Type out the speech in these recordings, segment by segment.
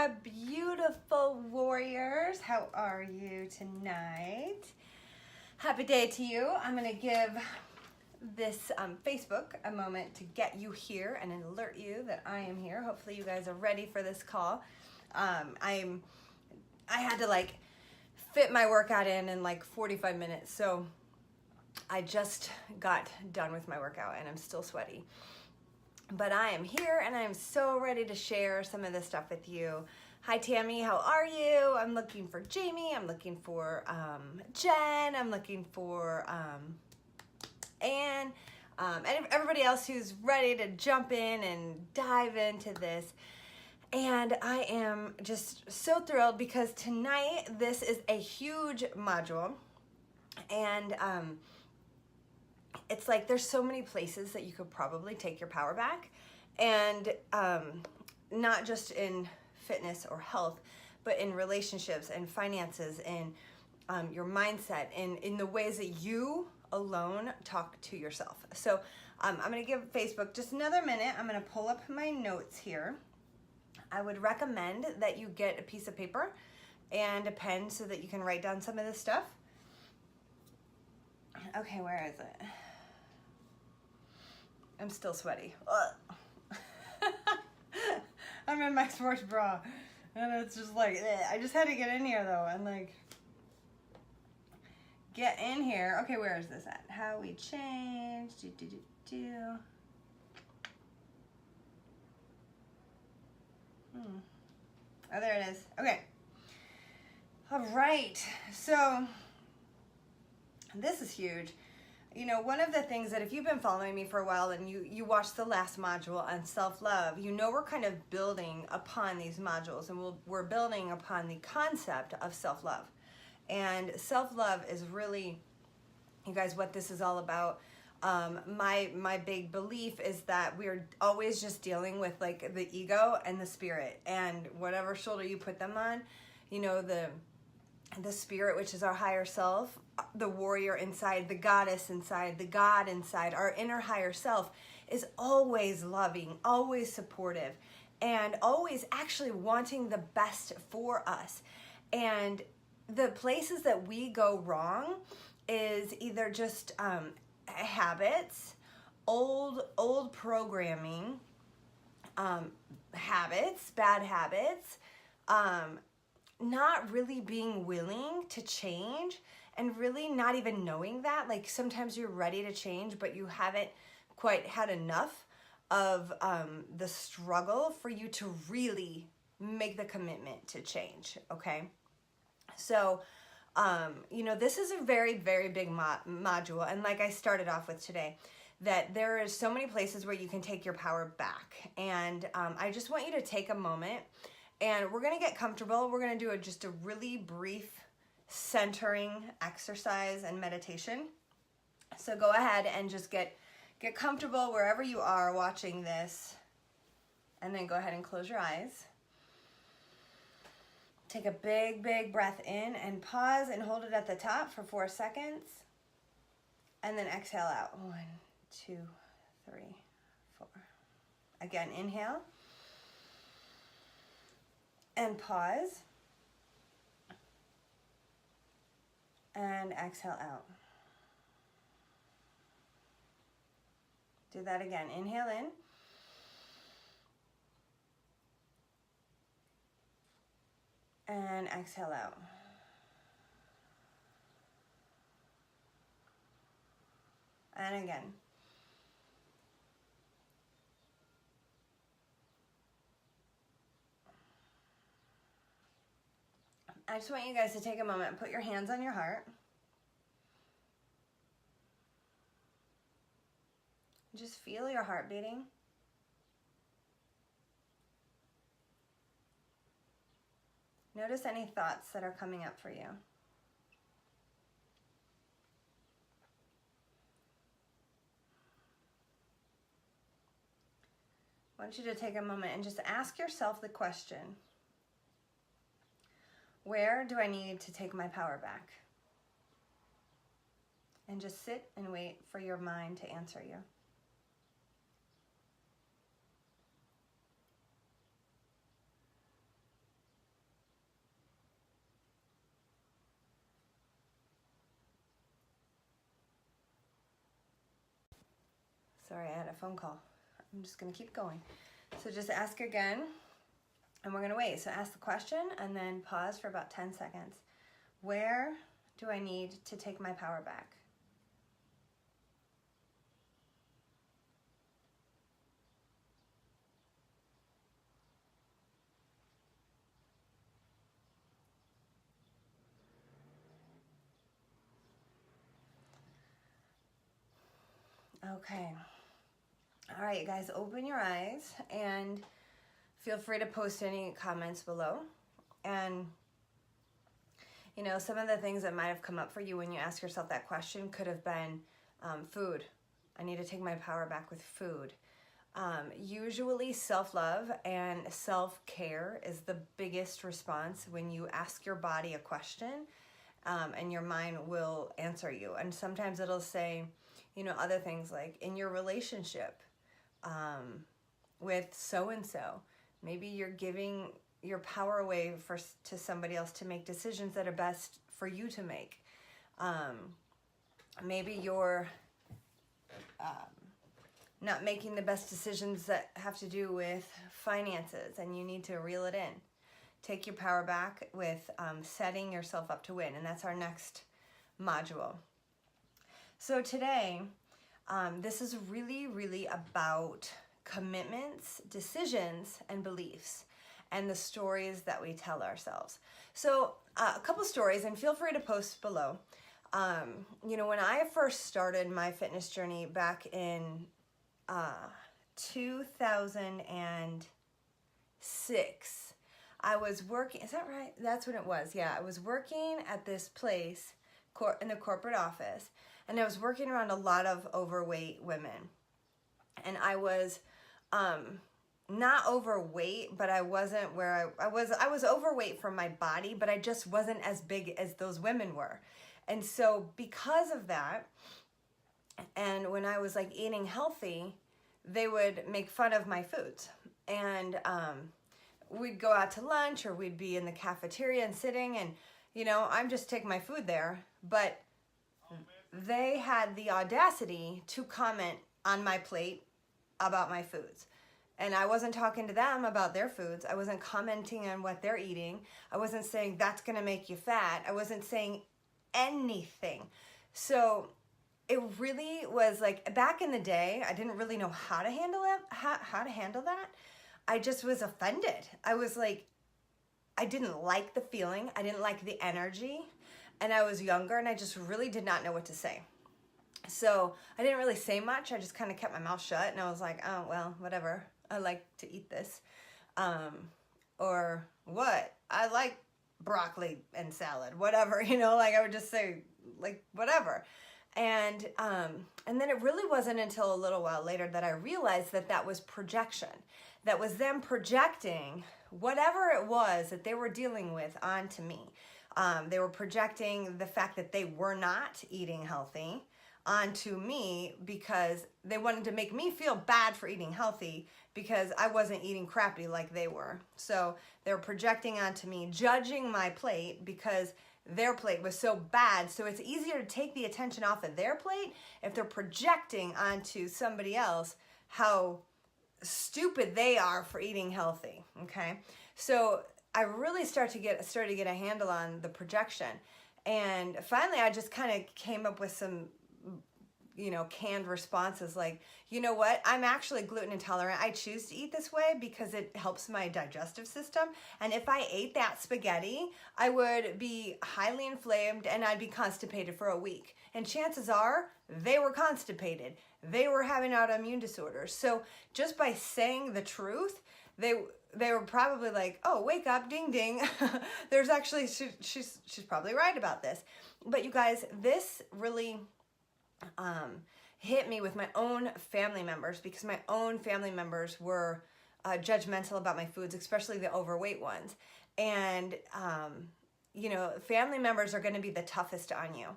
my beautiful warriors. How are you tonight? Happy day to you. I'm going to give this Facebook a moment to get you here and alert you that I am here. Hopefully you guys are ready for this call. I had to like fit my workout in like 45 minutes, so I just got done with my workout and I'm still sweaty. But I am here and I'm so ready to share some of this stuff with you. Hi Tammy, how are you? I'm looking for Jamie, I'm looking for Jen, I'm looking for Anne, and everybody else who's ready to jump in and dive into this. And I am just so thrilled because tonight this is a huge module, and it's like there's so many places that you could probably take your power back, and not just in fitness or health, but in relationships and finances and your mindset and in the ways that you alone talk to yourself. So I'm going to give Facebook just another minute. I'm going to pull up my notes here. I would recommend that you get a piece of paper and a pen so that you can write down some of this stuff. Okay, where is it? I'm still sweaty. I'm in my sports bra, and it's just like, I just had to get in here though, and like, get in here. Okay, where is this at? How we change, Oh, there it is. Okay. All right, so this is huge. You know, one of the things that if you've been following me for a while and you watched the last module on self-love, you know we're kind of building upon these modules, and we're building upon the concept of self-love. And self-love is really, you guys, what this is all about. My big belief is that we're always just dealing with like the ego and the spirit, and whatever shoulder you put them on, you know, the spirit, which is our higher self, the warrior inside, the goddess inside, the God inside, our inner higher self is always loving, always supportive, and always actually wanting the best for us. And the places that we go wrong is either just habits, old programming, habits, bad habits, not really being willing to change, and really not even knowing that. Like sometimes you're ready to change, but you haven't quite had enough of the struggle for you to really make the commitment to change, okay? So, you know, this is a very, very big module, and like I started off with today, that there is so many places where you can take your power back, and I just want you to take a moment. And we're gonna get comfortable. We're gonna do just a really brief centering exercise and meditation. So go ahead and just get comfortable wherever you are watching this. And then go ahead and close your eyes. Take a big, big breath in and pause and hold it at the top for 4 seconds. And then exhale out. 1, 2, 3, 4. Again, inhale. And pause, and exhale out. Do that again. Inhale in, and exhale out. And again. I just want you guys to take a moment and put your hands on your heart. Just feel your heart beating. Notice any thoughts that are coming up for you. I want you to take a moment and just ask yourself the question, where do I need to take my power back? And just sit and wait for your mind to answer you. Sorry, I had a phone call. I'm just going to keep going. So just ask again, and we're going to wait. So ask the question and then pause for about 10 seconds. Where do I need to take my power back? Okay. All right, you guys, open your eyes and feel free to post any comments below. And, you know, some of the things that might have come up for you when you ask yourself that question could have been food. I need to take my power back with food. Usually self-love and self-care is the biggest response when you ask your body a question, and your mind will answer you. And sometimes it'll say, you know, other things like in your relationship with so-and-so, maybe you're giving your power away to somebody else to make decisions that are best for you to make. Maybe you're not making the best decisions that have to do with finances, and you need to reel it in. Take your power back with setting yourself up to win, and that's our next module. So today, this is really about commitments, decisions, and beliefs, and the stories that we tell ourselves. So a couple stories, and feel free to post below. You know, when I first started my fitness journey back in 2006, I was working, is that right? That's when it was, yeah. I was working at this place in the corporate office, and I was working around a lot of overweight women. And I was not overweight, but I wasn't where I was overweight for my body, but I just wasn't as big as those women were. And so because of that, and when I was like eating healthy, they would make fun of my foods. And we'd go out to lunch, or we'd be in the cafeteria and sitting, and, you know, I'm just taking my food there. But they had the audacity to comment on my plate about my foods. And I wasn't talking to them about their foods. I wasn't commenting on what they're eating. I wasn't saying that's gonna make you fat. I wasn't saying anything. So it really was like, back in the day, I didn't really know how to handle it, how to handle that. I just was offended. I was like, I didn't like the feeling. I didn't like the energy. And I was younger, and I just really did not know what to say. So I didn't really say much. I just kind of kept my mouth shut, and I was like, oh, well, whatever. I like to eat this. Or what? I like broccoli and salad, whatever, you know, like I would just say, like, whatever. And then it really wasn't until a little while later that I realized that that was projection. That was them projecting whatever it was that they were dealing with onto me. They were projecting the fact that they were not eating healthy onto me because they wanted to make me feel bad for eating healthy because I wasn't eating crappy like they were. So they were projecting onto me, judging my plate because their plate was so bad. So it's easier to take the attention off of their plate if they're projecting onto somebody else how stupid they are for eating healthy, okay? So I really started to get a handle on the projection. And finally, I just kind of came up with some, you know, canned responses like, you know what, I'm actually gluten intolerant. I choose to eat this way because it helps my digestive system. And if I ate that spaghetti, I would be highly inflamed and I'd be constipated for a week. And chances are they were constipated. They were having autoimmune disorders. So just by saying the truth, they were probably like, oh, wake up, ding, ding. There's actually, she's probably right about this. But you guys, this really hit me with my own family members because my own family members were judgmental about my foods, especially the overweight ones. And, you know, family members are going to be the toughest on you.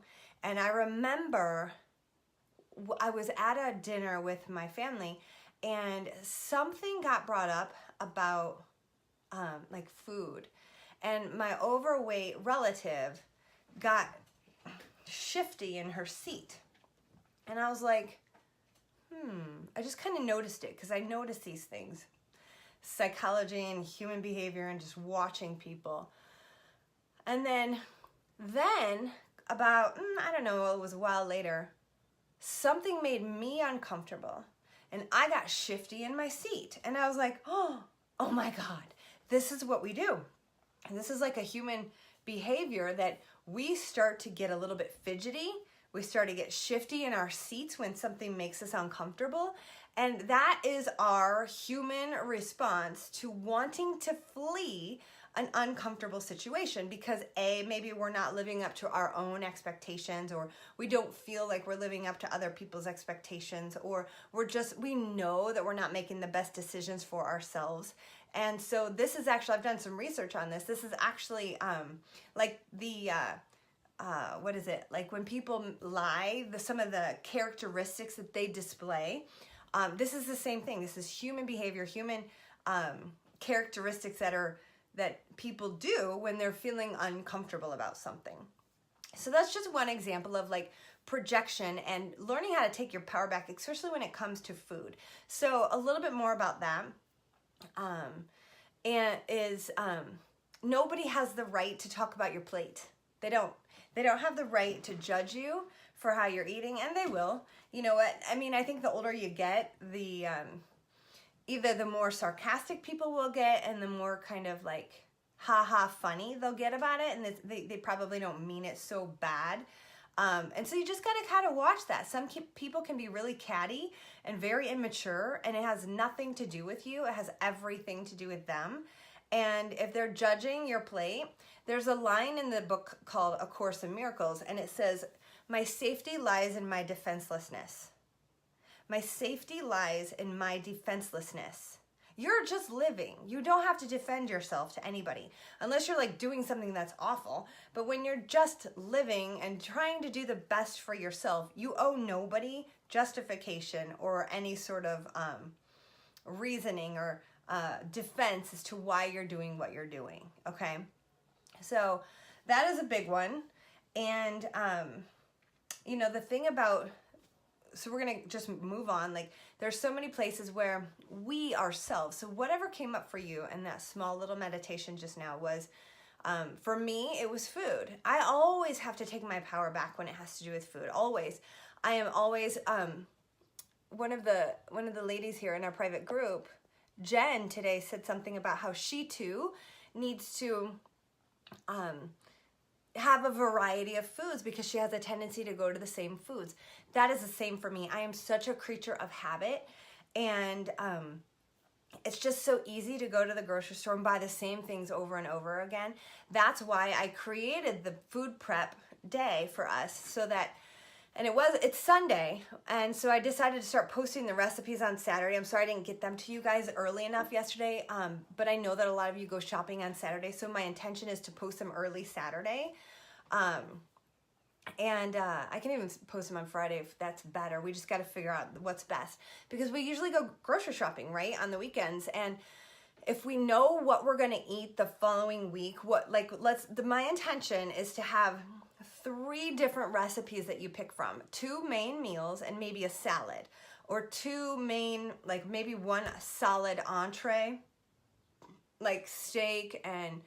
And I remember I was at a dinner with my family and something got brought up about like food. And my overweight relative got shifty in her seat. And I was like, I just kind of noticed it because I notice these things. Psychology and human behavior and just watching people. And then about, I don't know, it was a while later, something made me uncomfortable and I got shifty in my seat. And I was like, oh my God, this is what we do. And this is like a human behavior that we start to get a little bit fidgety. We start to get shifty in our seats when something makes us uncomfortable. And that is our human response to wanting to flee an uncomfortable situation because maybe we're not living up to our own expectations, or we don't feel like we're living up to other people's expectations, or we know that we're not making the best decisions for ourselves. And so this is actually, I've done some research on this. This is actually like the, what is it? Like when people lie, some of the characteristics that they display, this is the same thing. This is human behavior, human characteristics that people do when they're feeling uncomfortable about something. So that's just one example of like projection and learning how to take your power back, especially when it comes to food. So a little bit more about that nobody has the right to talk about your plate. They don't have the right to judge you for how you're eating, and they will. You know what? I mean, I think the older you get, the either the more sarcastic people will get and the more kind of like funny they'll get about it, and they probably don't mean it so bad. And so you just got to kind of watch that. Some people can be really catty and very immature, and it has nothing to do with you. It has everything to do with them. And if they're judging your plate, there's a line in the book called A Course in Miracles, and it says, "My safety lies in my defenselessness. My safety lies in my defenselessness." You're just living. You don't have to defend yourself to anybody unless you're like doing something that's awful. But when you're just living and trying to do the best for yourself, you owe nobody justification or any sort of reasoning or defense as to why you're doing what you're doing. Okay, so that is a big one. And you know, the thing about, so we're going to just move on. Like, there's so many places where we ourselves, so whatever came up for you in that small little meditation just now was, for me, it was food. I always have to take my power back when it has to do with food. Always. I am always, one of the ladies here in our private group, Jen, today said something about how she too needs to, have a variety of foods because she has a tendency to go to the same foods. That is the same for me. I am such a creature of habit, and it's just so easy to go to the grocery store and buy the same things over and over again. That's why I created the food prep day for us, so that, and it's Sunday, and so I decided to start posting the recipes on Saturday. I'm sorry I didn't get them to you guys early enough yesterday, but I know that a lot of you go shopping on Saturday, so my intention is to post them early Saturday. And I can even post them on Friday if that's better. We just got to figure out what's best, because we usually go grocery shopping, right, on the weekends. And if we know what we're going to eat the following week, my intention is to have 3 different recipes that you pick from, 2 main meals and maybe a salad, or 2 main, like maybe 1 solid entree, like steak and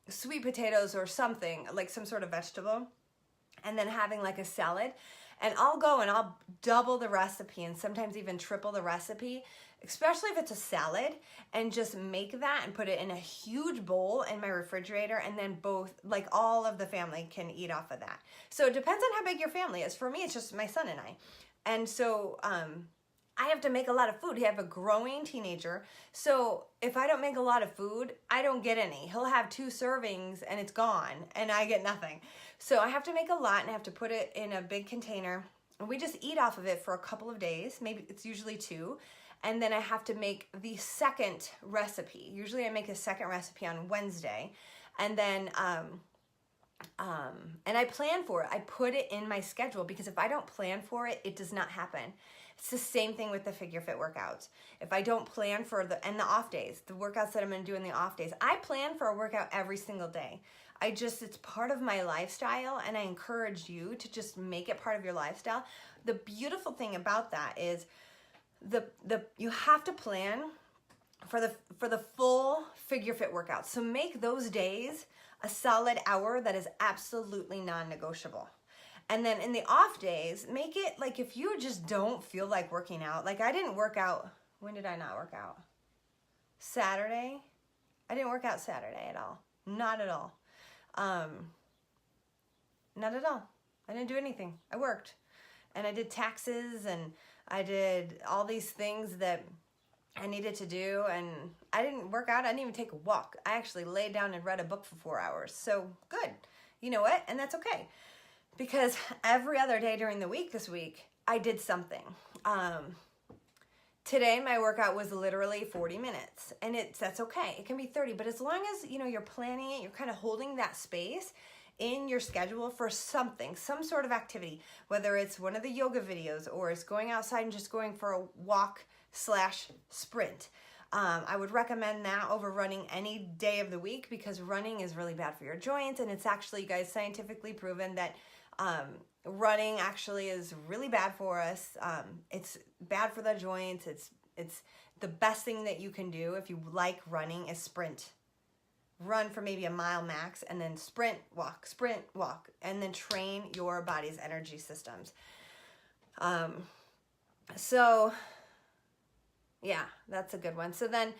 sweet potatoes or something, like some sort of vegetable, and then having like a salad. And I'll go and I'll double the recipe and sometimes even triple the recipe, especially if it's a salad, and just make that and put it in a huge bowl in my refrigerator, and then all of the family can eat off of that. So it depends on how big your family is. For me, it's just my son and I. And so I have to make a lot of food. I have a growing teenager. So if I don't make a lot of food, I don't get any. He'll have 2 servings and it's gone and I get nothing. So I have to make a lot and I have to put it in a big container. And we just eat off of it for a couple of days. Maybe it's usually 2. And then I have to make the second recipe. Usually I make a second recipe on Wednesday. And then, and I plan for it. I put it in my schedule, because if I don't plan for it, it does not happen. It's the same thing with the figureFIT workouts. If I don't plan for the off days, the workouts that I'm going to do in the off days, I plan for a workout every single day. It's part of my lifestyle, and I encourage you to just make it part of your lifestyle. The beautiful thing about that is you have to plan for the full figureFIT workout. So make those days a solid hour that is absolutely non-negotiable. And then in the off days, make it like if you just don't feel like working out. Like I didn't work out. When did I not work out? Saturday. I didn't work out Saturday at all. Not at all. Not at all. I didn't do anything. I worked. And I did taxes, and I did all these things that I needed to do, and I didn't work out. I didn't even take a walk. I actually laid down and read a book for 4 hours. So good. You know what? And that's okay. Because every other day during the week this week, I did something. Today, my workout was literally 40 minutes, and that's okay. It can be 30, but as long as, you're planning it, you're kind of holding that space in your schedule for something, some sort of activity, whether it's one of the yoga videos or it's going outside and just going for a walk/sprint. I would recommend that over running any day of the week, because running is really bad for your joints, and it's actually, you guys, scientifically proven that running actually is really bad for us. It's bad for the joints. It's the best thing that you can do if you like running is sprint. Run for maybe a mile max, and then sprint, walk, and then train your body's energy systems. So yeah, that's a good one. So then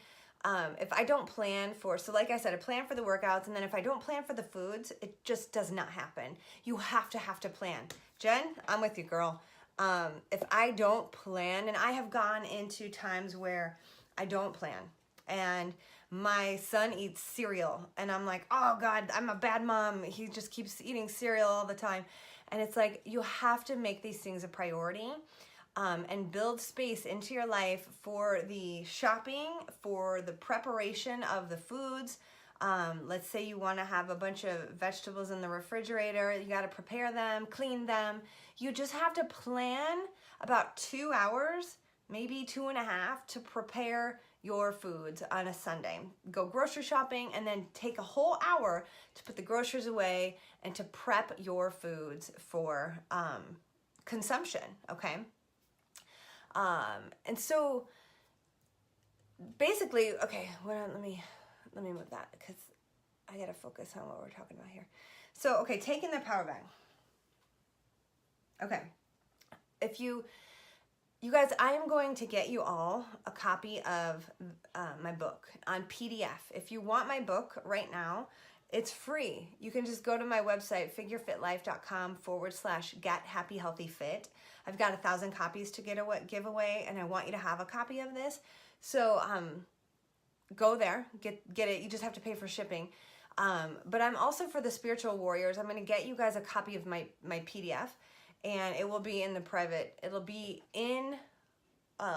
if I don't plan so like I said, I plan for the workouts, and then if I don't plan for the foods, it just does not happen. You have to plan. Jen, I'm with you, girl. If I don't plan, and I have gone into times where I don't plan, and my son eats cereal, and I'm like, oh God, I'm a bad mom. He just keeps eating cereal all the time. And it's like, you have to make these things a priority. And build space into your life for the shopping, for the preparation of the foods. Let's say you want to have a bunch of vegetables in the refrigerator. You got to prepare them, clean them. You just have to plan about 2 hours, maybe 2.5, to prepare your foods on a Sunday. Go grocery shopping, and then take a whole hour to put the groceries away and to prep your foods for consumption, okay? And so basically, okay, let me move that, because I gotta focus on what we're talking about here. So, okay, taking the power bank. Okay, if you guys, I am going to get you all a copy of my book on PDF. If you want my book right now, it's free. You can just go to my website, figurefitlife.com/get-happy-healthy-fit. I've got 1,000 copies to give away, and I want you to have a copy of this. So go there, get it. You just have to pay for shipping. But I'm also, for the spiritual warriors, I'm going to get you guys a copy of my PDF, and it will be in the private. It'll be in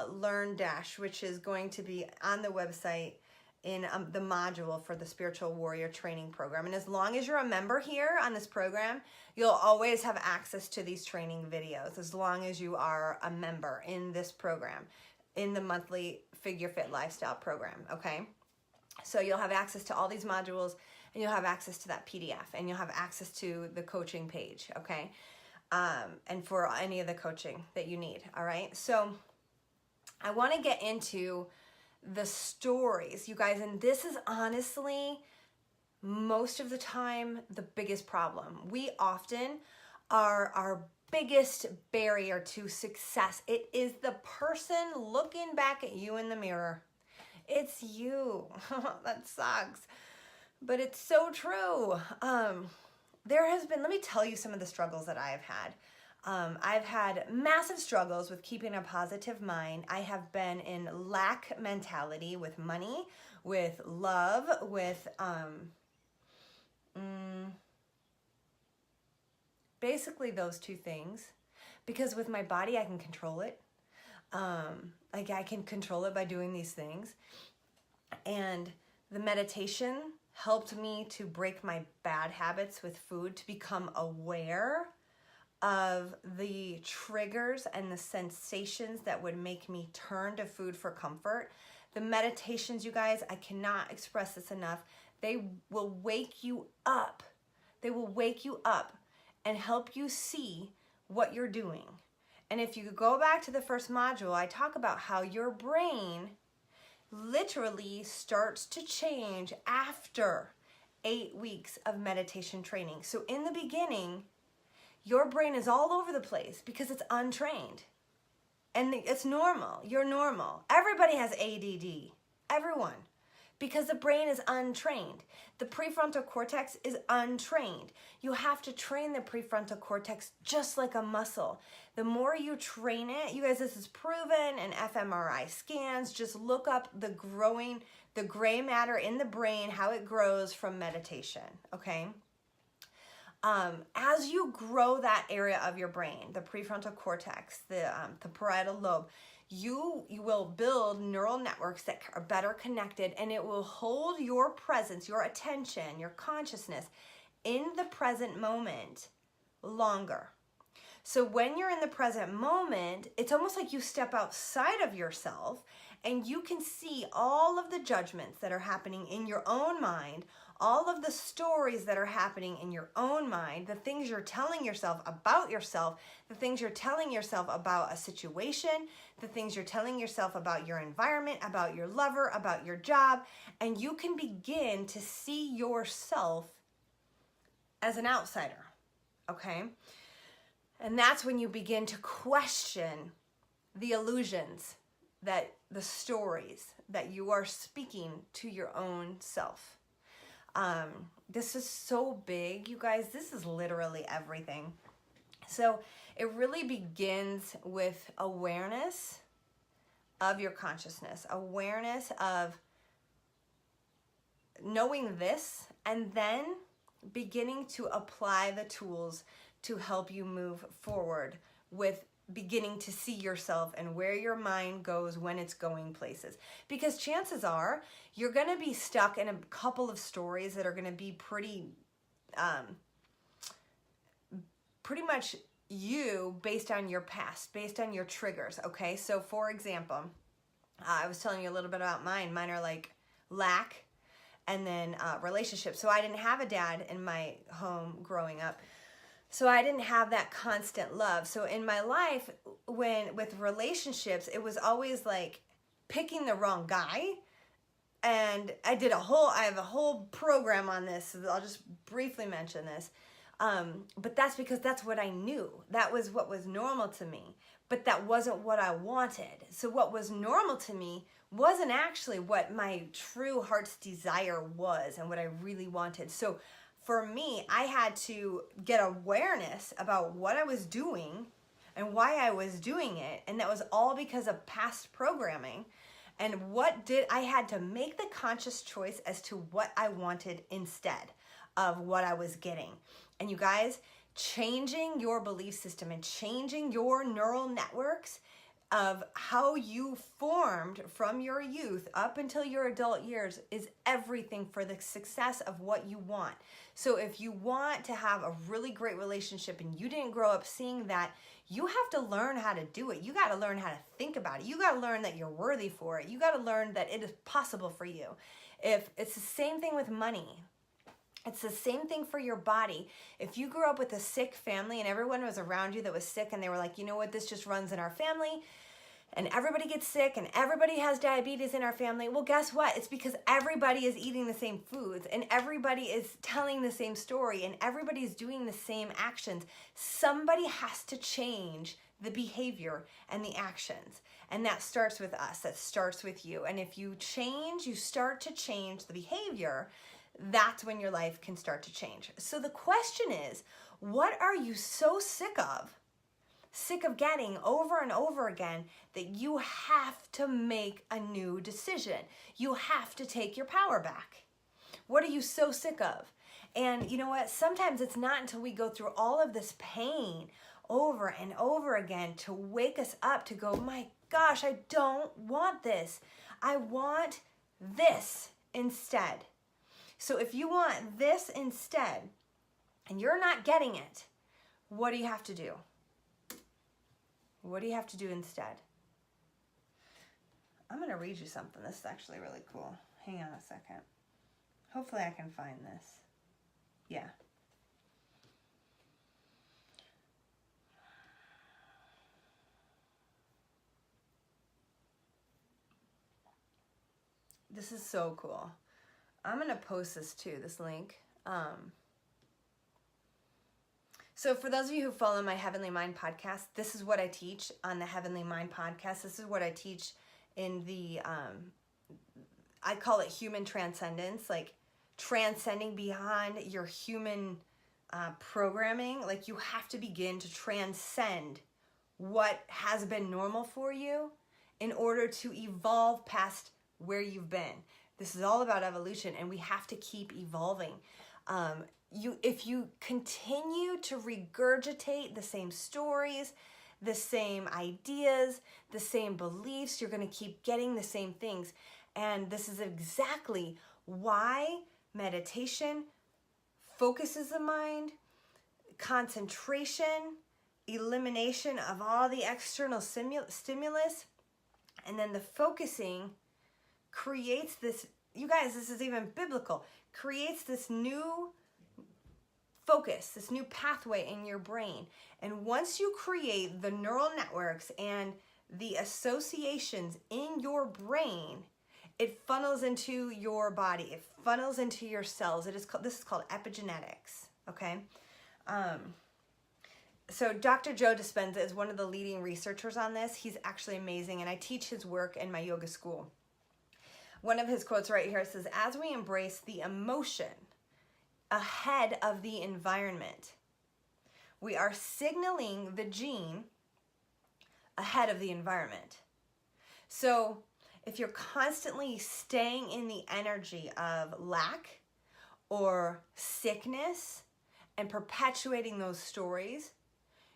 Learn Dash, which is going to be on the website in the module for the Spiritual Warrior Training Program. And as long as you're a member here on this program, you'll always have access to these training videos, as long as you are a member in this program, in the monthly figureFIT lifestyle program, okay? So you'll have access to all these modules, and you'll have access to that PDF, and you'll have access to the coaching page, okay? And for any of the coaching that you need, all right? So I want to get into the stories, you guys, and this is honestly most of the time the biggest problem. We often are our biggest barrier to success. It is the person looking back at you in the mirror. It's you. That sucks, but it's so true. Let me tell you some of the struggles that I have had. I've had massive struggles with keeping a positive mind. I have been in lack mentality with money, with love, with basically those two things. Because with my body, I can control it. Like I can control it by doing these things. And the meditation helped me to break my bad habits with food, to become aware of the triggers and the sensations that would make me turn to food for comfort. The meditations, you guys, I cannot express this enough. They will wake you up. They will wake you up and help you see what you're doing. And if you go back to the first module, I talk about how your brain literally starts to change after 8 weeks of meditation training. So in the beginning, your brain is all over the place because it's untrained. And it's normal. You're normal. Everybody has ADD. Everyone. Because the brain is untrained. The prefrontal cortex is untrained. You have to train the prefrontal cortex just like a muscle. The more you train it, you guys, this is proven in fMRI scans. Just look up the gray matter in the brain, how it grows from meditation, okay? As you grow that area of your brain, the prefrontal cortex, the parietal lobe, you will build neural networks that are better connected, and it will hold your presence, your attention, your consciousness in the present moment longer. So when you're in the present moment, it's almost like you step outside of yourself and you can see all of the judgments that are happening in your own mind, all of the stories that are happening in your own mind, the things you're telling yourself about yourself, the things you're telling yourself about a situation, the things you're telling yourself about your environment, about your lover, about your job, and you can begin to see yourself as an outsider, okay? And that's when you begin to question the illusions, that the stories that you are speaking to your own self. This is so big, you guys. This is literally everything. So it really begins with awareness of your consciousness, awareness of knowing this, and then beginning to apply the tools to help you move forward with beginning to see yourself and where your mind goes when it's going places. Because chances are you're going to be stuck in a couple of stories that are going to be pretty much you based on your past, based on your triggers, okay? So for example, I was telling you a little bit about mine. Mine are like lack and then relationships. So I didn't have a dad in my home growing up. So I didn't have that constant love. So in my life, with relationships, it was always like picking the wrong guy. And I have a whole program on this, so I'll just briefly mention this. But that's because that's what I knew. That was what was normal to me. But that wasn't what I wanted. So what was normal to me wasn't actually what my true heart's desire was and what I really wanted. So for me, I had to get awareness about what I was doing and why I was doing it. And that was all because of past programming. And I had to make the conscious choice as to what I wanted instead of what I was getting. And you guys, changing your belief system and changing your neural networks of how you formed from your youth up until your adult years is everything for the success of what you want. So if you want to have a really great relationship and you didn't grow up seeing that, you have to learn how to do it. You got to learn how to think about it. You got to learn that you're worthy for it. You got to learn that it is possible for you. If it's the same thing with money. It's the same thing for your body. If you grew up with a sick family and everyone was around you that was sick and they were like, you know what, this just runs in our family, and everybody gets sick and everybody has diabetes in our family, well, guess what? It's because everybody is eating the same foods and everybody is telling the same story and everybody is doing the same actions. Somebody has to change the behavior and the actions. And that starts with us. That starts with you. And if you start to change the behavior, that's when your life can start to change. So the question is, what are you so sick of getting over and over again that you have to make a new decision? You have to take your power back. What are you so sick of? And you know what? Sometimes it's not until we go through all of this pain over and over again to wake us up to go, my gosh, I don't want this. I want this instead. So if you want this instead and you're not getting it, what do you have to do? What do you have to do instead? I'm going to read you something. This is actually really cool. Hang on a second. Hopefully I can find this. Yeah. This is so cool. I'm going to post this too, this link. So for those of you who follow my Heavenly Mind podcast, this is what I teach on the Heavenly Mind podcast. This is what I teach in the, I call it human transcendence, like transcending beyond your human programming. Like you have to begin to transcend what has been normal for you in order to evolve past where you've been. This is all about evolution, and we have to keep evolving. If you continue to regurgitate the same stories, the same ideas, the same beliefs, you're going to keep getting the same things. And this is exactly why meditation focuses the mind, concentration, elimination of all the external stimulus, and then the focusing creates this, you guys, this is even biblical, creates this new focus, this new pathway in your brain. And once you create the neural networks and the associations in your brain, it funnels into your body. It funnels into your cells. This is called epigenetics, okay? So Dr. Joe Dispenza is one of the leading researchers on this. He's actually amazing, and I teach his work in my yoga school. One of his quotes right here says, as we embrace the emotion ahead of the environment, we are signaling the gene ahead of the environment. So if you're constantly staying in the energy of lack or sickness and perpetuating those stories,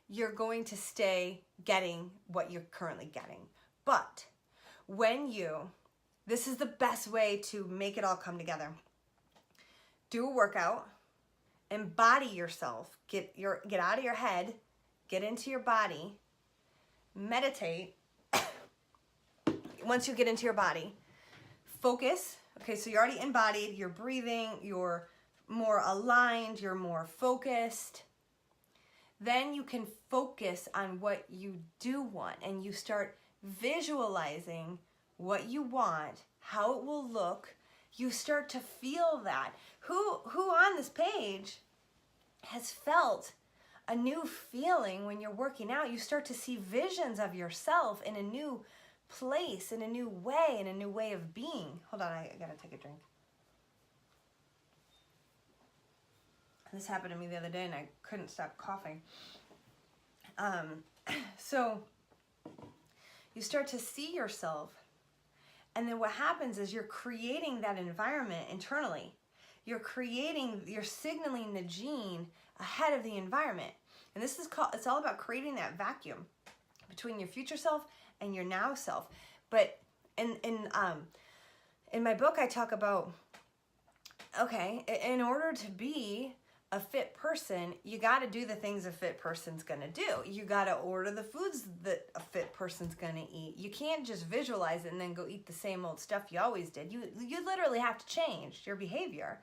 you're going to stay getting what you're currently getting. But this is the best way to make it all come together. Do a workout, embody yourself, get out of your head, get into your body, meditate. Once you get into your body, focus. Okay, so you're already embodied, you're breathing, you're more aligned, you're more focused. Then you can focus on what you do want, and you start visualizing what you want, how it will look. You start to feel that. Who on this page has felt a new feeling when you're working out? You start to see visions of yourself in a new place, in a new way of being. Hold on, I gotta take a drink. This happened to me the other day and I couldn't stop coughing. So you start to see yourself, and then what happens is you're creating that environment internally. You're signaling the gene ahead of the environment. And it's all about creating that vacuum between your future self and your now self. But in my book, I talk about, okay, in order to be a fit person, you got to do the things a fit person's going to do. You got to order the foods that a fit person's going to eat. You can't just visualize it and then go eat the same old stuff you always did. You literally have to change your behavior.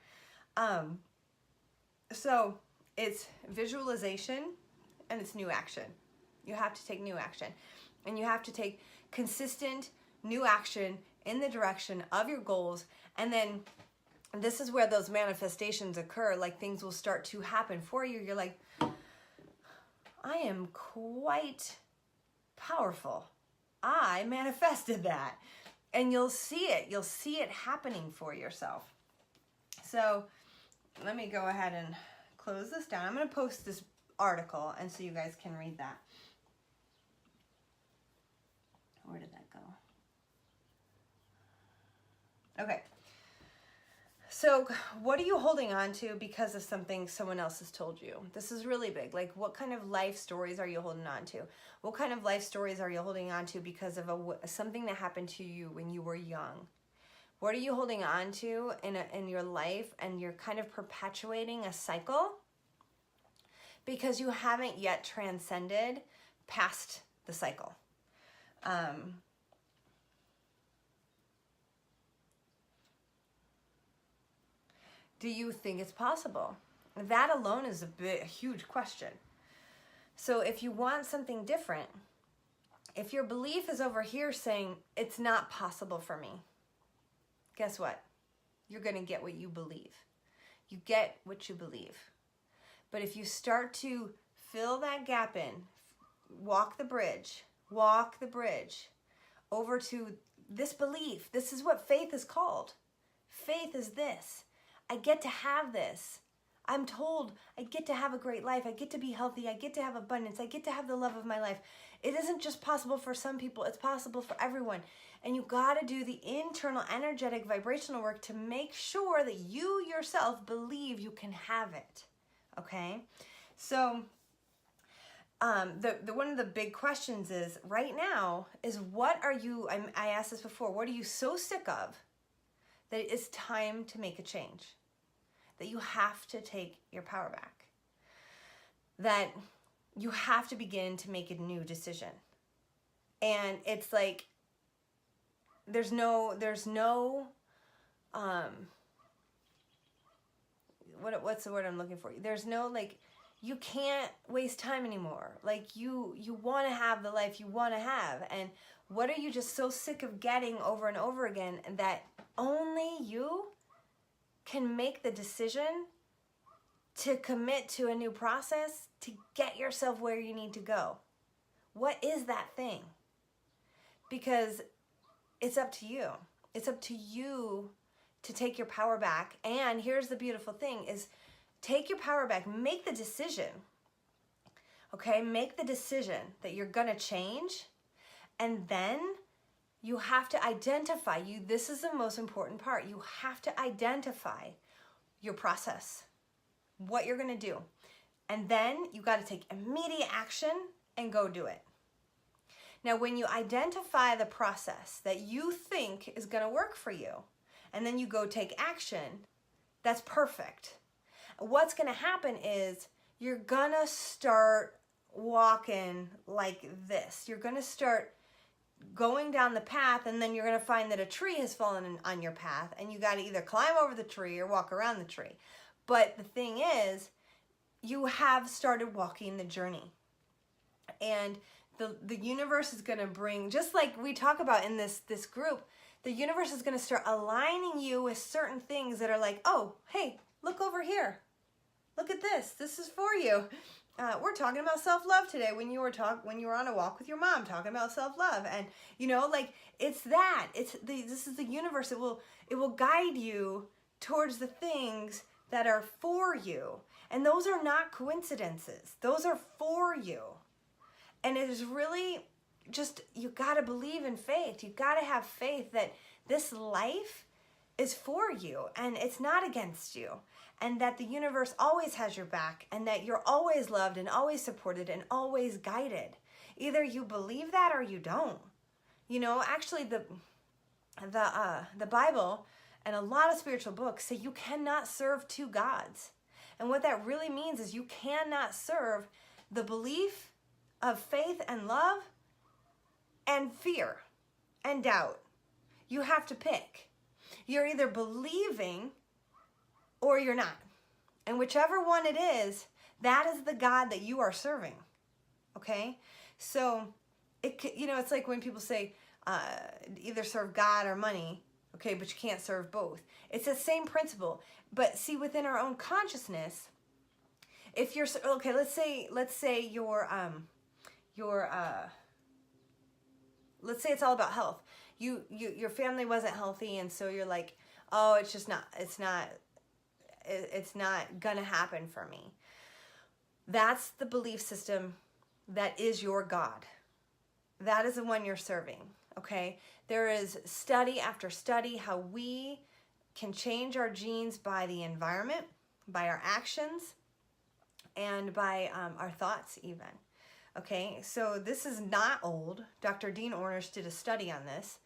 So it's visualization and it's new action. You have to take new action, and you have to take consistent new action in the direction of your goals. And then this is where those manifestations occur. Like, things will start to happen for you. You're like, I am quite powerful. I manifested that. And you'll see it. You'll see it happening for yourself. So let me go ahead and close this down. I'm going to post this article, and so you guys can read that. Where did that go? Okay. So what are you holding on to because of something someone else has told you? This is really big. Like, what kind of life stories are you holding on to? What kind of life stories are you holding on to because of something that happened to you when you were young? What are you holding on to in your life, and you're kind of perpetuating a cycle? because you haven't yet transcended past the cycle. Do you think it's possible? That alone is a huge question. So if you want something different, if your belief is over here saying it's not possible for me, guess what? You're going to get what you believe. You get what you believe. But if you start to fill that gap in, walk the bridge over to this belief. This is what faith is called. Faith is this. I get to have this. I'm told I get to have a great life. I get to be healthy. I get to have abundance. I get to have the love of my life. It isn't just possible for some people. It's possible for everyone. And you got to do the internal, energetic, vibrational work to make sure that you yourself believe you can have it. Okay? So, one of the big questions is, right now, is what are you, I asked this before, what are you so sick of that it's time to make a change? That you have to take your power back. That you have to begin to make a new decision. And it's like, there's no what's the word I'm looking for? There's no, like, you can't waste time anymore. Like, you want to have the life you want to have. And what are you just so sick of getting over and over again that only you can make the decision to commit to a new process to get yourself where you need to go? What is that thing? Because it's up to you. It's up to you to take your power back. And here's the beautiful thing is, take your power back, make the decision. Okay, make the decision that you're gonna change, and then you have to identify, this is the most important part, you have to identify your process, what you're gonna do. And then you gotta take immediate action and go do it. Now, when you identify the process that you think is gonna work for you, and then you go take action, that's perfect. What's gonna happen is you're gonna start walking like this. You're gonna start going down the path, and then you're going to find that a tree has fallen on your path, and you got to either climb over the tree or walk around the tree. But the thing is, you have started walking the journey. And the universe is going to bring, just like we talk about in this group, the universe is going to start aligning you with certain things that are like, oh, hey, look over here. Look at this. This is for you. We're talking about self-love today when you were on a walk with your mom, talking about self-love. And, like, it's that. This is the universe. It will guide you towards the things that are for you. And those are not coincidences. Those are for you. And it is really just, you got to believe in faith. You got to have faith that this life is for you and it's not against you. And that the universe always has your back, and that you're always loved and always supported and always guided. Either you believe that or you don't. Actually the Bible and a lot of spiritual books say you cannot serve two gods. And what that really means is you cannot serve the belief of faith and love and fear and doubt. You have to pick. You're either believing or you're not. And whichever one it is, that is the God that you are serving. Okay? So, it's like when people say, either serve God or money, okay, but you can't serve both. It's the same principle. But see, within our own consciousness, if you're, okay, let's say let's say it's all about health. Your family wasn't healthy, and so you're like, oh, it's not gonna happen for me. That's the belief system that is your God. That is the one you're serving, okay? There is study after study how we can change our genes by the environment, by our actions, and by our thoughts even, okay? So this is not old. Dr. Dean Ornish did a study on this,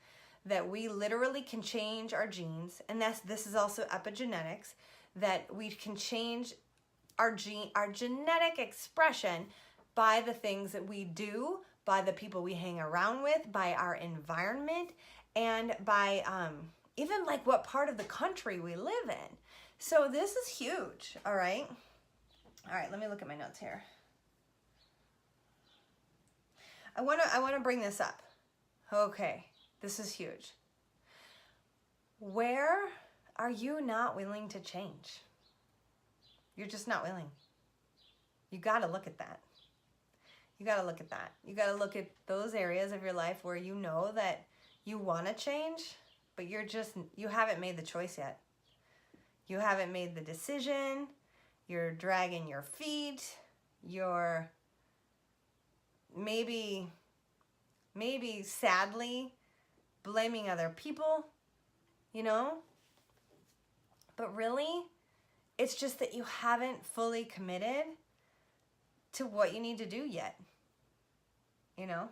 that we literally can change our genes, and this is also epigenetics, that we can change our genetic expression by the things that we do, by the people we hang around with, by our environment, and by even like what part of the country we live in. So this is huge, all right? All right, let me look at my notes here. I want to bring this up. Okay, this is huge. Where are you not willing to change? You're just not willing. You got to look at that. You got to look at that. You got to look at those areas of your life where you know that you want to change, but you haven't made the choice yet. You haven't made the decision. You're dragging your feet. You're maybe sadly blaming other people, you know? But really, it's just that you haven't fully committed to what you need to do yet, you know?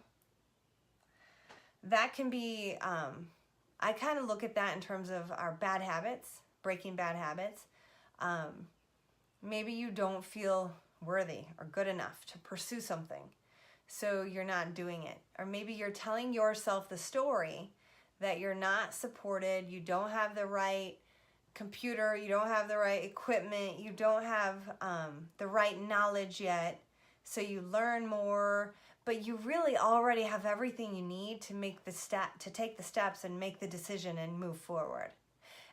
That can be, I kind of look at that in terms of our bad habits, breaking bad habits. Maybe you don't feel worthy or good enough to pursue something, so you're not doing it. Or maybe you're telling yourself the story that you're not supported, you don't have the right computer, you don't have the right equipment, you don't have the right knowledge yet, so you learn more, but you really already have everything you need to take the steps and make the decision and move forward.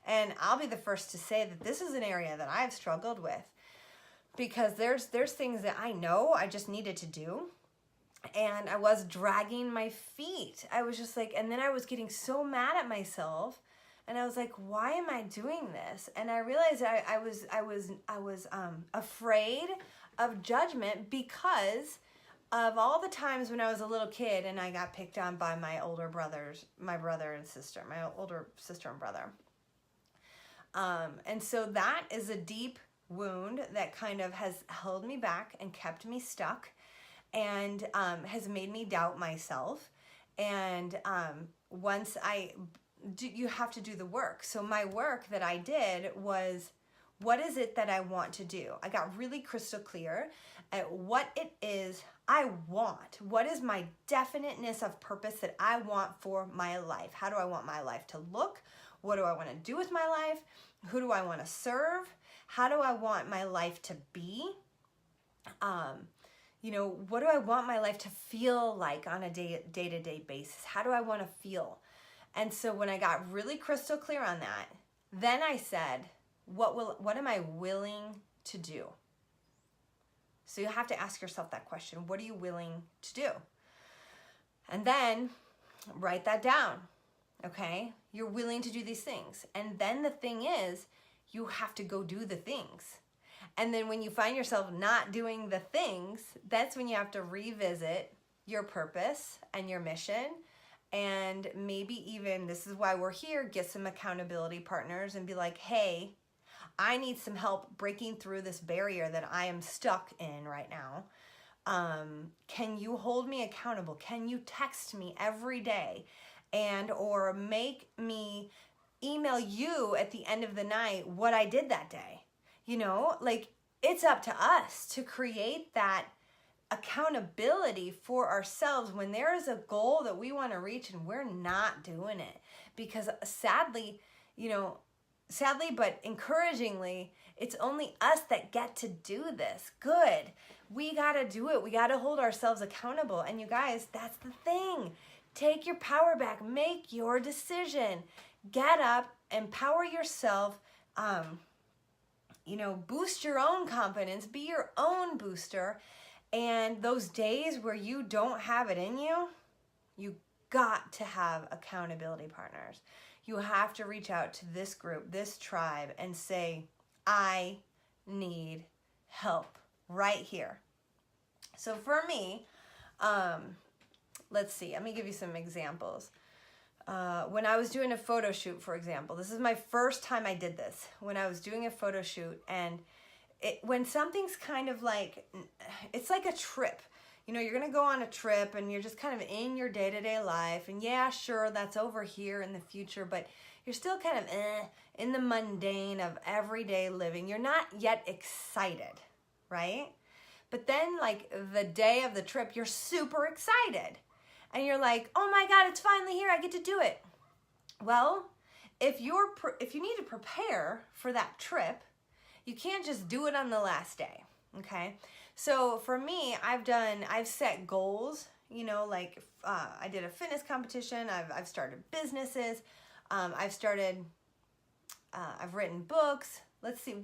And I'll be the first to say that this is an area that I've struggled with, because there's things that I know I just needed to do, and I was dragging my feet. I was just like, and then I was getting so mad at myself, and I was like, why am I doing this? And I realized I was afraid of judgment because of all the times when I was a little kid and I got picked on by my older brothers, my brother and sister, my older sister and brother. And so that is a deep wound that kind of has held me back and kept me stuck, and has made me doubt myself. And you have to do the work. So my work that I did was, what is it that I want to do? I got really crystal clear at what it is I want. What is my definiteness of purpose that I want for my life? How do I want my life to look? What do I want to do with my life? Who do I want to serve? How do I want my life to be? What do I want my life to feel like on a day-to-day basis? How do I want to feel? And so when I got really crystal clear on that, then I said, what am I willing to do? So you have to ask yourself that question. What are you willing to do? And then write that down. Okay? You're willing to do these things. And then the thing is, you have to go do the things. And then when you find yourself not doing the things, that's when you have to revisit your purpose and your mission. And maybe even, this is why we're here, get some accountability partners and be like, hey, I need some help breaking through this barrier that I am stuck in right now. Can you hold me accountable? Can you text me every day or make me email you at the end of the night what I did that day? It's up to us to create that accountability for ourselves when there is a goal that we want to reach and we're not doing it. Because sadly but encouragingly, it's only us that get to do this. Good. We got to do it. We got to hold ourselves accountable. And you guys, that's the thing. Take your power back. Make your decision. Get up, empower yourself, boost your own confidence, be your own booster. And those days where you don't have it in you, you got to have accountability partners. You have to reach out to this group, this tribe, and say, I need help right here. So for me, let's see, let me give you some examples. When I was doing a photo shoot, for example, this is my first time I did this. When I was doing a photo shoot, and when something's kind of like, it's like a trip. You're going to go on a trip and you're just kind of in your day-to-day life. And yeah, sure, that's over here in the future, but you're still kind of in the mundane of everyday living. You're not yet excited. right? But then like the day of the trip, you're super excited. And you're like, oh my God, it's finally here. I get to do it. Well, if you need to prepare for that trip, you can't just do it on the last day, okay? So for me, I've set goals, you know, like I did a fitness competition. I've started businesses. I've written books. Let's see,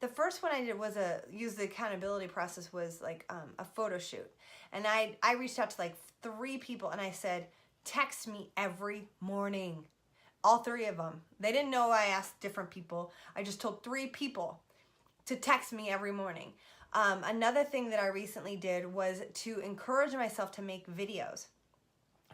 the first one I did was use the accountability process was like a photo shoot. And I reached out to like 3 people and I said, text me every morning. All 3 of them. They didn't know I asked different people. I just told 3 people to text me every morning. Another thing that I recently did was to encourage myself to make videos.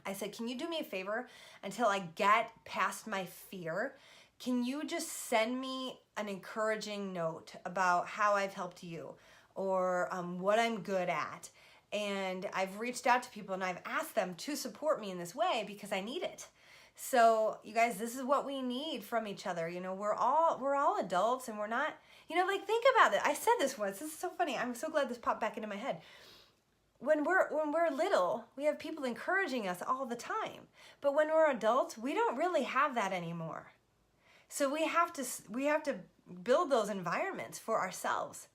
I said, can you do me a favor until I get past my fear? Can you just send me an encouraging note about how I've helped you or what I'm good at? And I've reached out to people and I've asked them to support me in this way because I need it. So you guys, this is what we need from each other. You know, we're all adults and we're not, you know, like think about it. I said this once. This is so funny. I'm so glad this popped back into my head. When we're little, we have people encouraging us all the time. But when we're adults, we don't really have that anymore. So we have to build those environments for ourselves.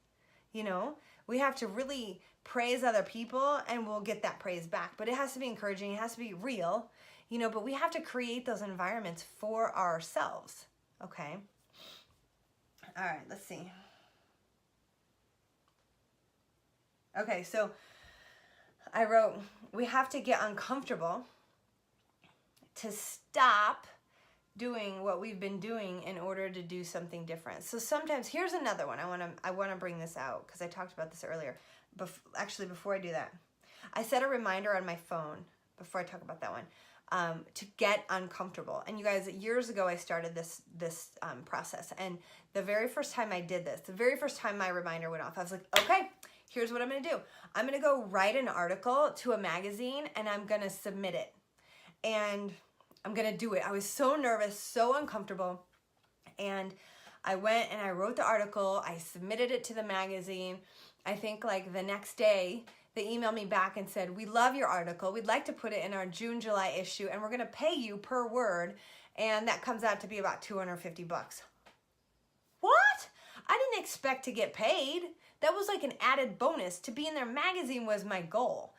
You know, we have to really praise other people and we'll get that praise back. But it has to be encouraging. It has to be real. You know, but we have to create those environments for ourselves, okay? All right, let's see. Okay, so I wrote, we have to get uncomfortable to stop doing what we've been doing in order to do something different. So sometimes, here's another one. I want to bring this out because I talked about this earlier. Actually, before I do that, I set a reminder on my phone, before I talk about that one, to get uncomfortable. And you guys, years ago, I started this process. And the very first time I did this, the very first time my reminder went off, I was like, okay, here's what I'm going to do. I'm going to go write an article to a magazine and I'm going to submit it. And I'm going to do it. I was so nervous, so uncomfortable. And I went and I wrote the article. I submitted it to the magazine. I think like the next day, they emailed me back and said, we love your article. We'd like to put it in our June, July issue, and we're going to pay you per word. And that comes out to be about $250. What? I didn't expect to get paid. That was like an added bonus. To be in their magazine was my goal.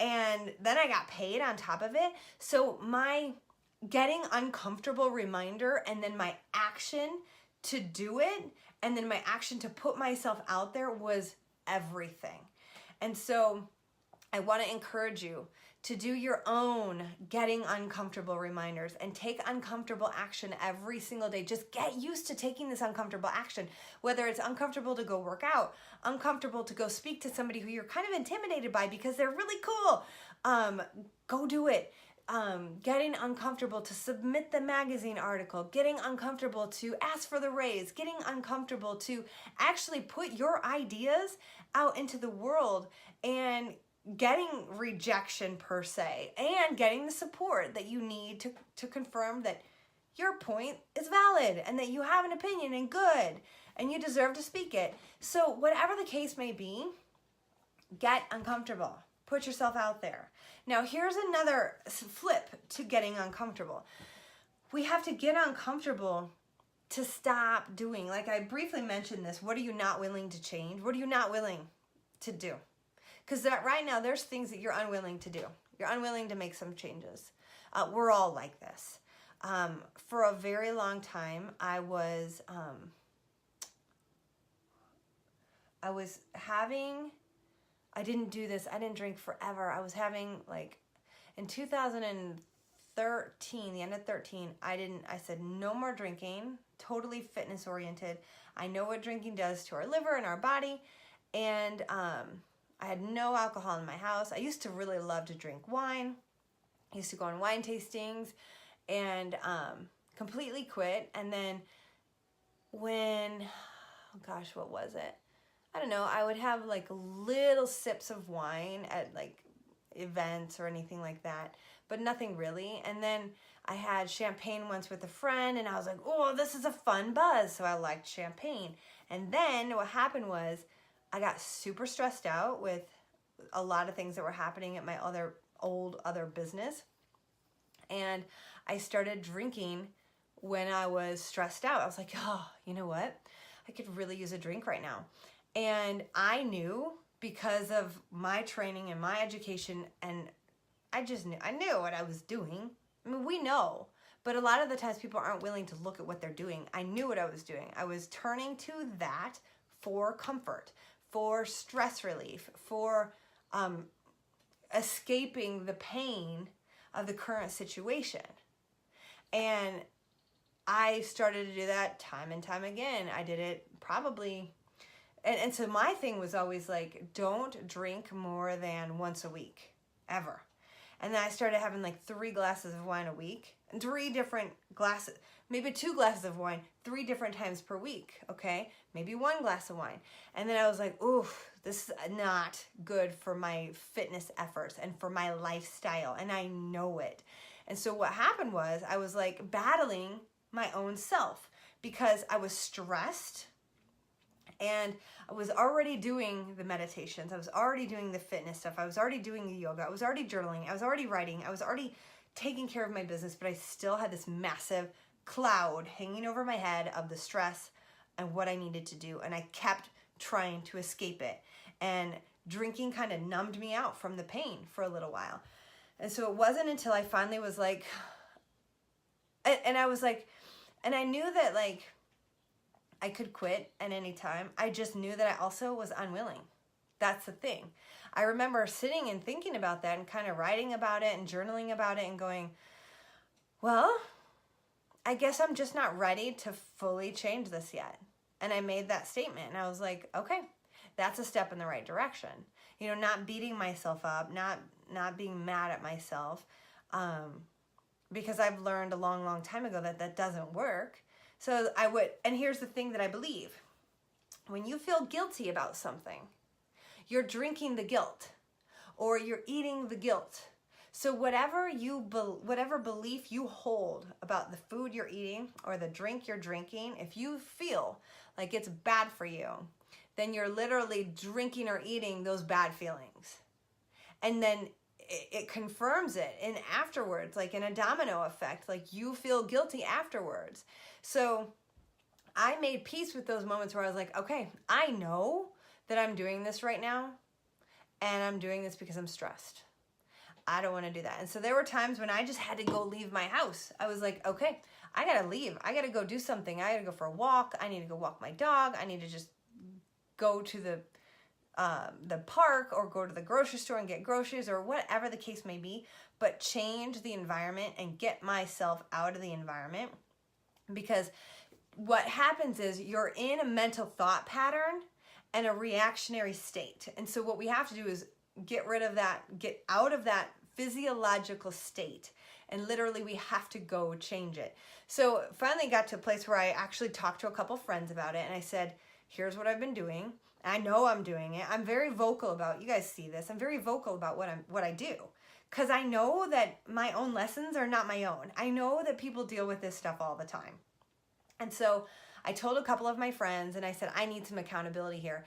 And then I got paid on top of it. So my getting uncomfortable reminder and then my action to do it and then my action to put myself out there was everything. And so I want to encourage you to do your own getting uncomfortable reminders and take uncomfortable action every single day. Just get used to taking this uncomfortable action, whether it's uncomfortable to go work out, uncomfortable to go speak to somebody who you're kind of intimidated by because they're really cool. Go do it. Getting uncomfortable to submit the magazine article, getting uncomfortable to ask for the raise, getting uncomfortable to actually put your ideas out into the world and getting rejection per se and getting the support that you need to confirm that your point is valid and that you have an opinion and good and you deserve to speak it. So whatever the case may be, get uncomfortable. Put yourself out there. Now, here's another flip to getting uncomfortable. We have to get uncomfortable to stop doing. Like I briefly mentioned this. What are you not willing to change? What are you not willing to do? Because right now, there's things that you're unwilling to do. You're unwilling to make some changes. We're all like this. For a very long time, I didn't do this. I didn't drink forever. I was having like in 2013, the end of 13, I said no more drinking, totally fitness oriented. I know what drinking does to our liver and our body. And I had no alcohol in my house. I used to really love to drink wine. I used to go on wine tastings and completely quit. And then when, oh gosh, what was it? I don't know, I would have like little sips of wine at like events or anything like that, but nothing really. And then I had champagne once with a friend and I was like, oh, this is a fun buzz. So I liked champagne. And then what happened was I got super stressed out with a lot of things that were happening at my other business. And I started drinking when I was stressed out. I was like, oh, you know what? I could really use a drink right now. And I knew, because of my training and my education, and I knew what I was doing. I mean, we know, but a lot of the times people aren't willing to look at what they're doing. I knew what I was doing. I was turning to that for comfort, for stress relief, for escaping the pain of the current situation. And I started to do that time and time again. I did it probably, and so my thing was always like, don't drink more than once a week, ever. And then I started having like 3 glasses of wine a week, and 3 different glasses, maybe 2 glasses of wine, 3 different times per week, okay? Maybe 1 glass of wine. And then I was like, oof, this is not good for my fitness efforts and for my lifestyle, and I know it. And so what happened was I was like battling my own self because I was stressed, and I was already doing the meditations. I was already doing the fitness stuff. I was already doing the yoga. I was already journaling. I was already writing. I was already taking care of my business, but I still had this massive cloud hanging over my head of the stress and what I needed to do. And I kept trying to escape it. And drinking kind of numbed me out from the pain for a little while. And so it wasn't until I finally was like, and I was like, and I knew that like I could quit at any time. I just knew that I also was unwilling. That's the thing. I remember sitting and thinking about that and kind of writing about it and journaling about it and going, well, I guess I'm just not ready to fully change this yet. And I made that statement, and I was like, okay, that's a step in the right direction. You know, not beating myself up, not being mad at myself, because I've learned a long, long time ago that that doesn't work. So I would, and here's the thing that I believe. When you feel guilty about something, you're drinking the guilt, or you're eating the guilt. So whatever belief you hold about the food you're eating or the drink you're drinking, if you feel like it's bad for you, then you're literally drinking or eating those bad feelings. And then it confirms it, and afterwards, like in a domino effect, like you feel guilty afterwards. So I made peace with those moments where I was like, okay, I know that I'm doing this right now, and I'm doing this because I'm stressed. I don't want to do that. And so there were times when I just had to go leave my house. I was like, okay, I got to leave. I got to go do something. I got to go for a walk. I need to go walk my dog. I need to just go to the park or go to the grocery store and get groceries or whatever the case may be, but change the environment and get myself out of the environment. Because what happens is you're in a mental thought pattern and a reactionary state. And so what we have to do is get rid of that, get out of that physiological state. And literally we have to go change it. So finally got to a place where I actually talked to a couple friends about it, and I said, here's what I've been doing. I know I'm doing it. I'm very vocal about, you guys see this, I'm very vocal about what I do. Because I know that my own lessons are not my own. I know that people deal with this stuff all the time. And so I told a couple of my friends, and I said, I need some accountability here.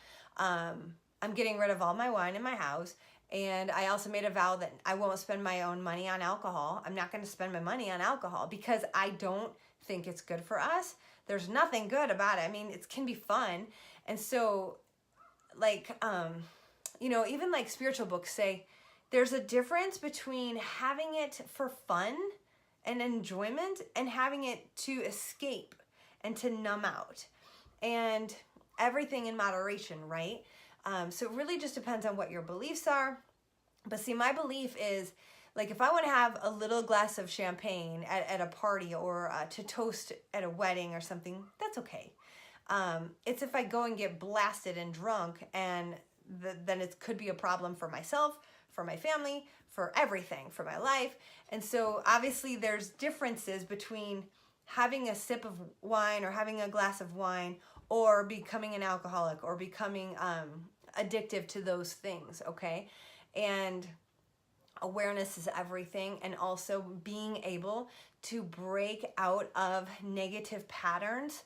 I'm getting rid of all my wine in my house. And I also made a vow that I won't spend my own money on alcohol. I'm not going to spend my money on alcohol because I don't think it's good for us. There's nothing good about it. I mean, it can be fun. And so, like, even like spiritual books say, there's a difference between having it for fun and enjoyment and having it to escape and to numb out. And everything in moderation, right? So it really just depends on what your beliefs are. But see, my belief is, like, if I want to have a little glass of champagne at a party or to toast at a wedding or something, that's okay. It's if I go and get blasted and drunk, and then it could be a problem for myself, for my family, for everything, for my life. And so obviously there's differences between having a sip of wine or having a glass of wine or becoming an alcoholic or becoming addictive to those things, okay? And awareness is everything, and also being able to break out of negative patterns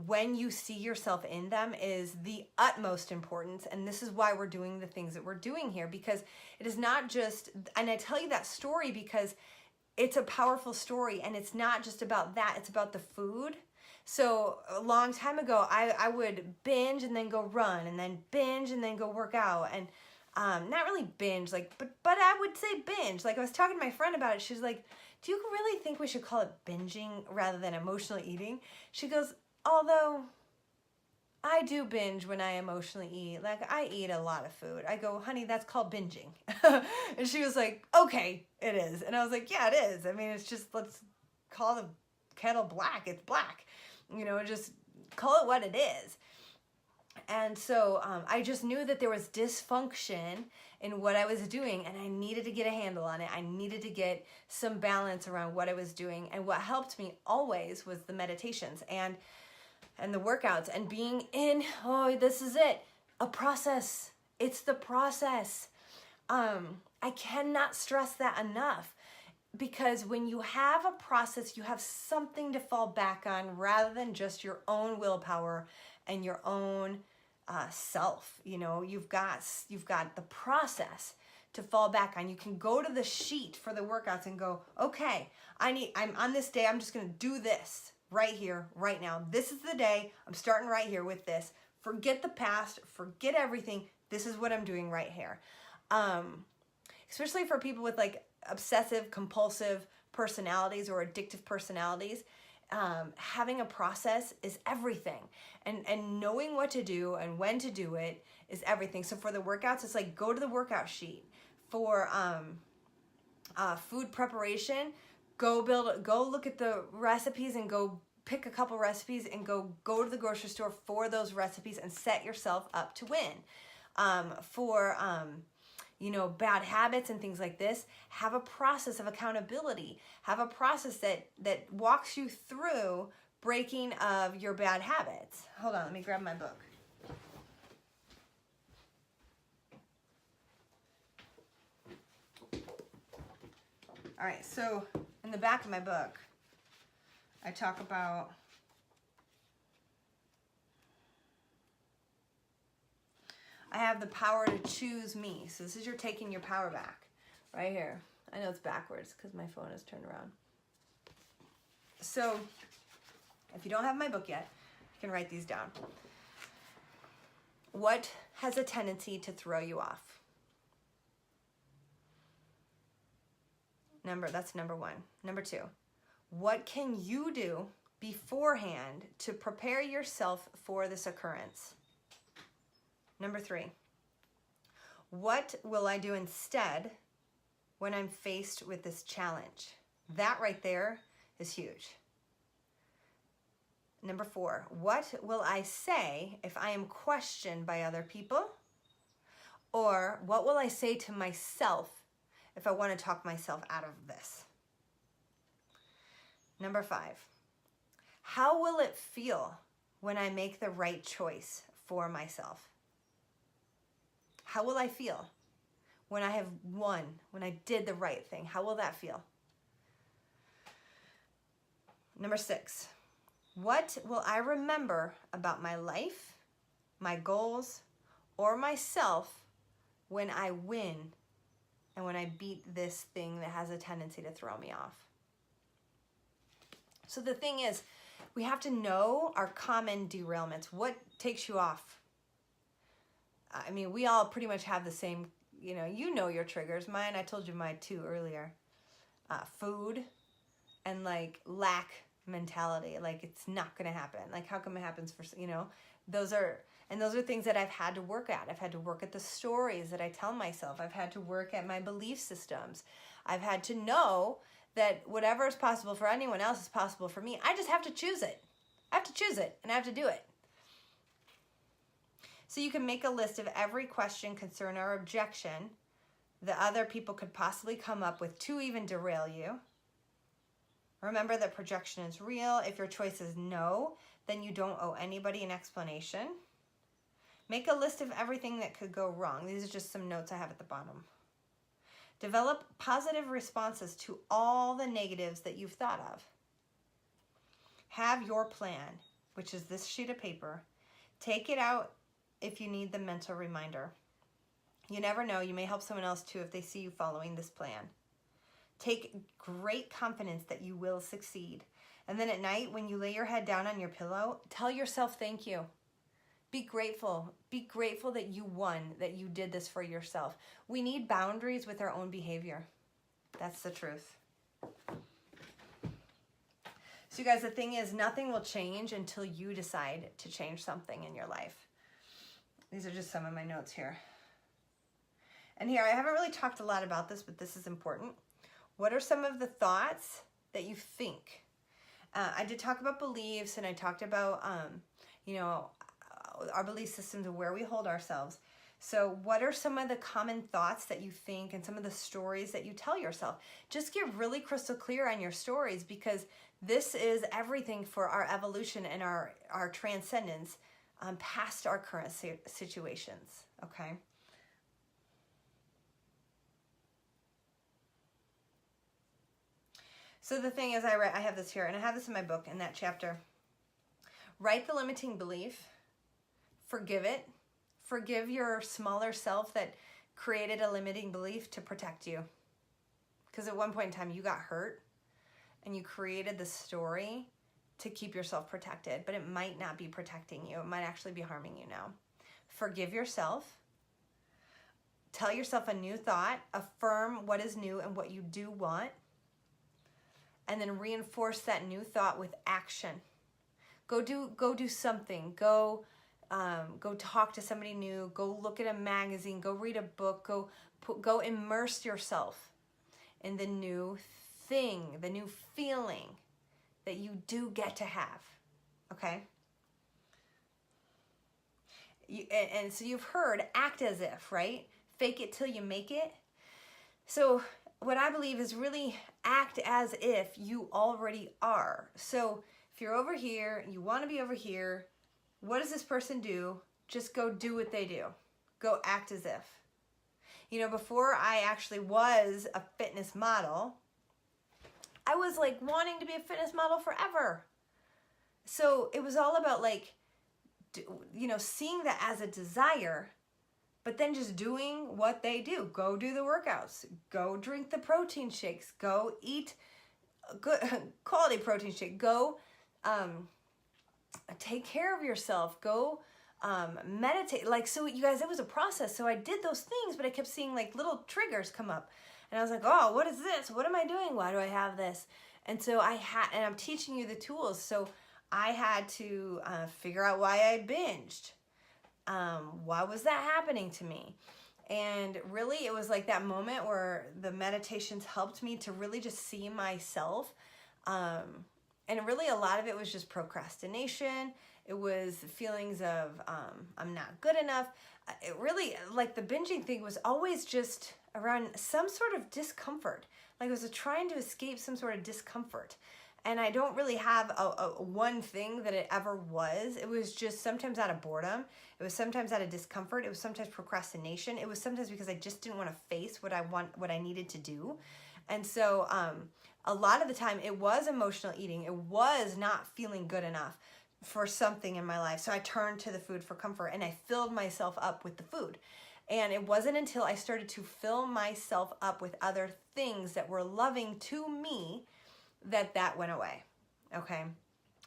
when you see yourself in them is the utmost importance. And this is why we're doing the things that we're doing here, because it is not just, and I tell you that story because it's a powerful story, and it's not just about that, it's about the food. So a long time ago, I would binge and then go run, and then binge and then go work out, and not really binge, like, but I would say binge. Like, I was talking to my friend about it. She's like, do you really think we should call it binging rather than emotional eating? She goes, although I do binge when I emotionally eat. Like, I eat a lot of food. I go, honey, that's called binging. And she was like, okay, it is. And I was like, yeah, it is. I mean, it's just, let's call the kettle black. It's black. You know, just call it what it is. And so I just knew that there was dysfunction in what I was doing, and I needed to get a handle on it. I needed to get some balance around what I was doing. And what helped me always was the meditations and the workouts and being in, oh, this is it, a process. It's the process. I cannot stress that enough, because when you have a process, you have something to fall back on rather than just your own willpower and your own self. You know, you've got the process to fall back on. You can go to the sheet for the workouts and go, okay, I'm on this day, I'm just going to do this right here, right now. This is the day. I'm starting right here with this. Forget the past, forget everything. This is what I'm doing right here. Especially for people with like obsessive compulsive personalities or addictive personalities, having a process is everything, and knowing what to do and when to do it is everything. So for the workouts, it's like, go to the workout sheet. For food preparation, go look at the recipes and go pick a couple recipes and go to the grocery store for those recipes and set yourself up to win. For you know, bad habits and things like this, have a process of accountability. Have a process that walks you through breaking of your bad habits. Hold on, let me grab my book. All right, so in the back of my book, I talk about I have the power to choose me. So this is your taking your power back right here. I know it's backwards because my phone is turned around. So if you don't have my book yet, you can write these down. What has a tendency to throw you off? That's number one. Number two, what can you do beforehand to prepare yourself for this occurrence? Number three, what will I do instead when I'm faced with this challenge? That right there is huge. Number four, what will I say if I am questioned by other people? Or what will I say to myself if I want to talk myself out of this? Number five, how will it feel when I make the right choice for myself? How will I feel when I have won, when I did the right thing? How will that feel? Number six, what will I remember about my life, my goals, or myself when I win and when I beat this thing that has a tendency to throw me off? So the thing is, we have to know our common derailments. What takes you off? I mean, we all pretty much have the same, you know your triggers. Mine, I told you mine too earlier. Food and like lack mentality. Like, it's not going to happen. Like, how come it happens for, those are things that I've had to work at. I've had to work at the stories that I tell myself. I've had to work at my belief systems. I've had to know that whatever is possible for anyone else is possible for me. I just have to choose it. I have to choose it, and I have to do it. So you can make a list of every question, concern, or objection that other people could possibly come up with to even derail you. Remember that projection is real. If your choice is no, then you don't owe anybody an explanation. Make a list of everything that could go wrong. These are just some notes I have at the bottom. Develop positive responses to all the negatives that you've thought of. Have your plan. which is this sheet of paper. Take it out if you need the mental reminder. You never know, you may help someone else too if they see you following this plan. Take great confidence that you will succeed. And then at night, when you lay your head down on your pillow, tell yourself thank you. Be grateful. Be grateful that you won, that you did this for yourself. We need boundaries with our own behavior. That's the truth. So you guys, the thing is, nothing will change until you decide to change something in your life. These are just some of my notes here. And here, I haven't really talked a lot about this, but this is important. What are some of the thoughts that you think? I did talk about beliefs, and I talked about, our belief systems and where we hold ourselves. So what are some of the common thoughts that you think and some of the stories that you tell yourself? Just get really crystal clear on your stories, because this is everything for our evolution and our transcendence past our current situations, okay? So the thing is, I have this here, and I have this in my book in that chapter. Write the limiting belief, forgive it, forgive your smaller self that created a limiting belief to protect you. Because at one point in time you got hurt and you created the story to keep yourself protected, but it might not be protecting you. It might actually be harming you now. Forgive yourself. Tell yourself a new thought. Affirm what is new and what you do want. And then reinforce that new thought with action. Go do something. Go talk to somebody new. Go look at a magazine. Go read a book. Go immerse yourself in the new thing, the new feeling that you do get to have. Okay? And so you've heard act as if, right? Fake it till you make it. So what I believe is really act as if you already are. So if you're over here, you want to be over here, what does this person do? Just go do what they do. Go act as if. You know, before I actually was a fitness model, I was like wanting to be a fitness model forever. So it was all about like, seeing that as a desire, but then just doing what they do. Go do the workouts. Go drink the protein shakes. Go eat good quality protein shake. Go take care of yourself. Go meditate. Like, so you guys, it was a process. So I did those things, but I kept seeing like little triggers come up. And I was like, oh, what is this? What am I doing? Why do I have this? And so and I'm teaching you the tools. So I had to figure out why I binged. Why was that happening to me? And really, it was like that moment where the meditations helped me to really just see myself. And really, a lot of it was just procrastination. It was feelings of I'm not good enough. It really, like the binging thing was always just around some sort of discomfort. Like I was trying to escape some sort of discomfort. And I don't really have a one thing that it ever was. It was just sometimes out of boredom. It was sometimes out of discomfort. It was sometimes procrastination. It was sometimes because I just didn't want to face what I needed to do. And so a lot of the time it was emotional eating. It was not feeling good enough for something in my life. So I turned to the food for comfort and I filled myself up with the food. And it wasn't until I started to fill myself up with other things that were loving to me that went away. Okay?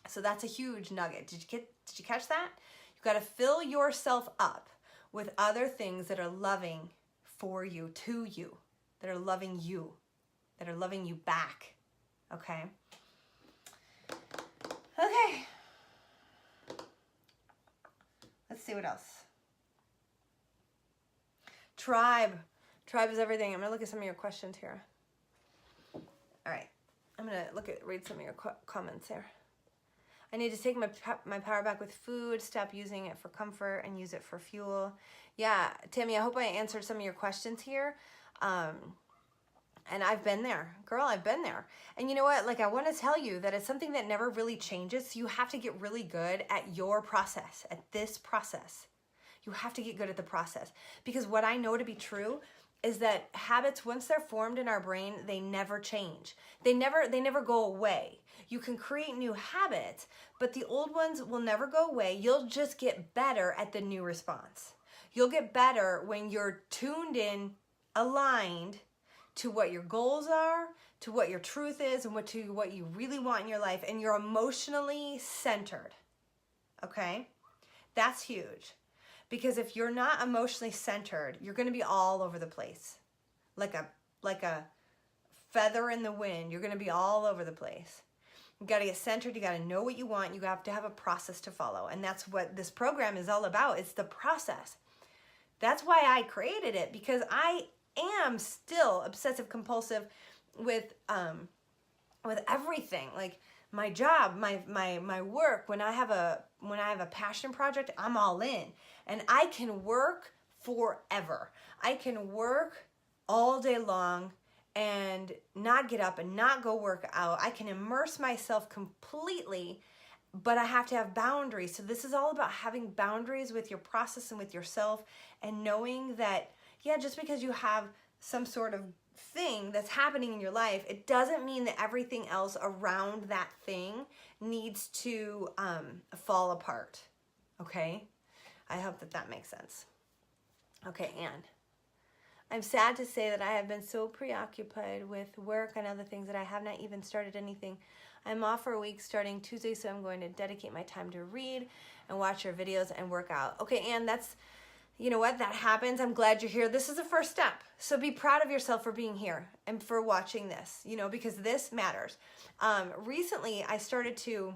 So that's a huge nugget. Did you catch that? You've got to fill yourself up with other things that are loving for you, to you, that are loving you back. Okay? Okay. Let's see what else. Tribe. Tribe is everything. I'm going to look at some of your questions here. All right. I'm going to read some of your comments here. I need to take my power back with food, stop using it for comfort, and use it for fuel. Yeah, Tammy, I hope I answered some of your questions here. And I've been there. Girl, I've been there. And you know what? Like, I want to tell you that it's something that never really changes. So you have to get really good at your process, at this process. You have to get good at the process. Because what I know to be true is that habits, once they're formed in our brain, they never change. They never go away. You can create new habits, but the old ones will never go away. You'll just get better at the new response. You'll get better when you're tuned in, aligned to what your goals are, to what your truth is, and to what you really want in your life, and you're emotionally centered, okay? That's huge. Because if you're not emotionally centered, you're going to be all over the place. Like a feather in the wind. You're going to be all over the place. You got to get centered. You got to know what you want. You have to have a process to follow. And that's what this program is all about. It's the process. That's why I created it, because I am still obsessive compulsive with everything. Like my job, my work. When I have a passion project, I'm all in. And I can work forever. I can work all day long and not get up and not go work out. I can immerse myself completely, but I have to have boundaries. So this is all about having boundaries with your process and with yourself, and knowing that, yeah, just because you have some sort of thing that's happening in your life, it doesn't mean that everything else around that thing needs to fall apart, okay? I hope that makes sense. Okay, Anne. I'm sad to say that I have been so preoccupied with work and other things that I have not even started anything. I'm off for a week starting Tuesday, so I'm going to dedicate my time to read and watch your videos and work out. Okay, Anne, that's, you know what, that happens. I'm glad you're here. This is the first step. So be proud of yourself for being here and for watching this, you know, because this matters. Recently, I started to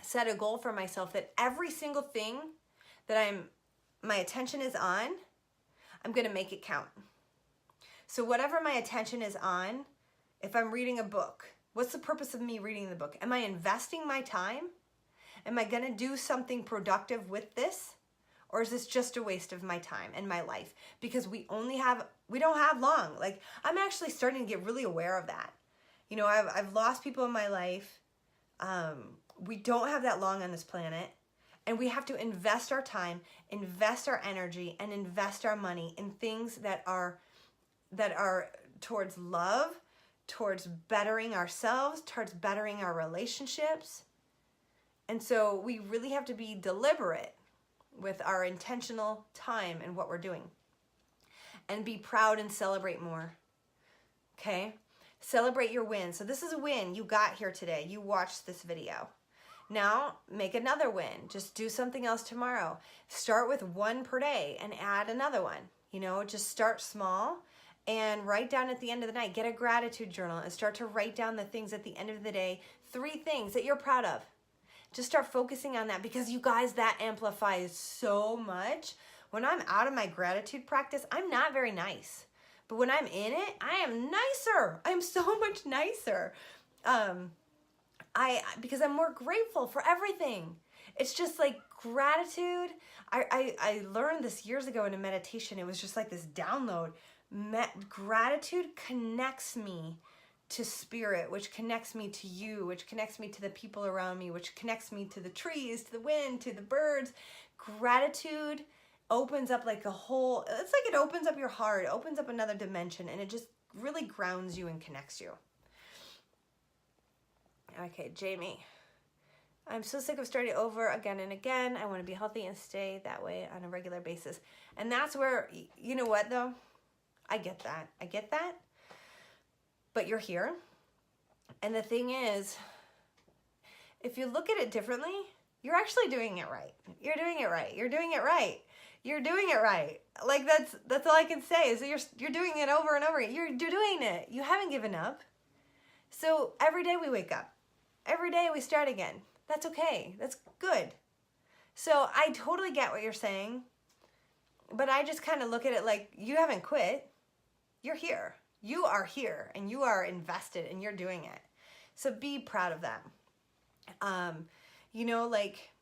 set a goal for myself that every single thing that my attention is on, I'm going to make it count. So whatever my attention is on, if I'm reading a book, what's the purpose of me reading the book? Am I investing my time? Am I going to do something productive with this? Or is this just a waste of my time and my life? Because we don't have long. Like, I'm actually starting to get really aware of that. You know, I've lost people in my life. We don't have that long on this planet. And we have to invest our time, invest our energy, and invest our money in things that are towards love, towards bettering ourselves, towards bettering our relationships. And so we really have to be deliberate with our intentional time and what we're doing. And be proud and celebrate more. Okay? Celebrate your win. So this is a win. You got here today. You watched this video. Now, make another win. Just do something else tomorrow. Start with one per day and add another one. You know, just start small and write down at the end of the night. Get a gratitude journal and start to write down the things at the end of the day. 3 things that you're proud of. Just start focusing on that, because you guys, that amplifies so much. When I'm out of my gratitude practice, I'm not very nice. But when I'm in it, I am nicer. I'm so much nicer. Because I'm more grateful for everything. It's just like gratitude. I learned this years ago in a meditation. It was just like this download. Gratitude connects me to spirit, which connects me to you, which connects me to the people around me, which connects me to the trees, to the wind, to the birds. Gratitude opens up like a whole, it's like it opens up your heart, opens up another dimension, and it just really grounds you and connects you. Okay, Jamie. I'm so sick of starting over again and again. I want to be healthy and stay that way on a regular basis. And that's where, you know what though? I get that. I get that. But you're here. And the thing is, if you look at it differently, you're actually doing it right. You're doing it right. You're doing it right. You're doing it right. Like that's all I can say is that you're doing it over and over. You're doing it. You haven't given up. So every day we wake up. Every day we start again. That's okay. That's good. So I totally get what you're saying. But I just kind of look at it like you haven't quit. You're here. You are here and you are invested and you're doing it. So be proud of that. You know, like,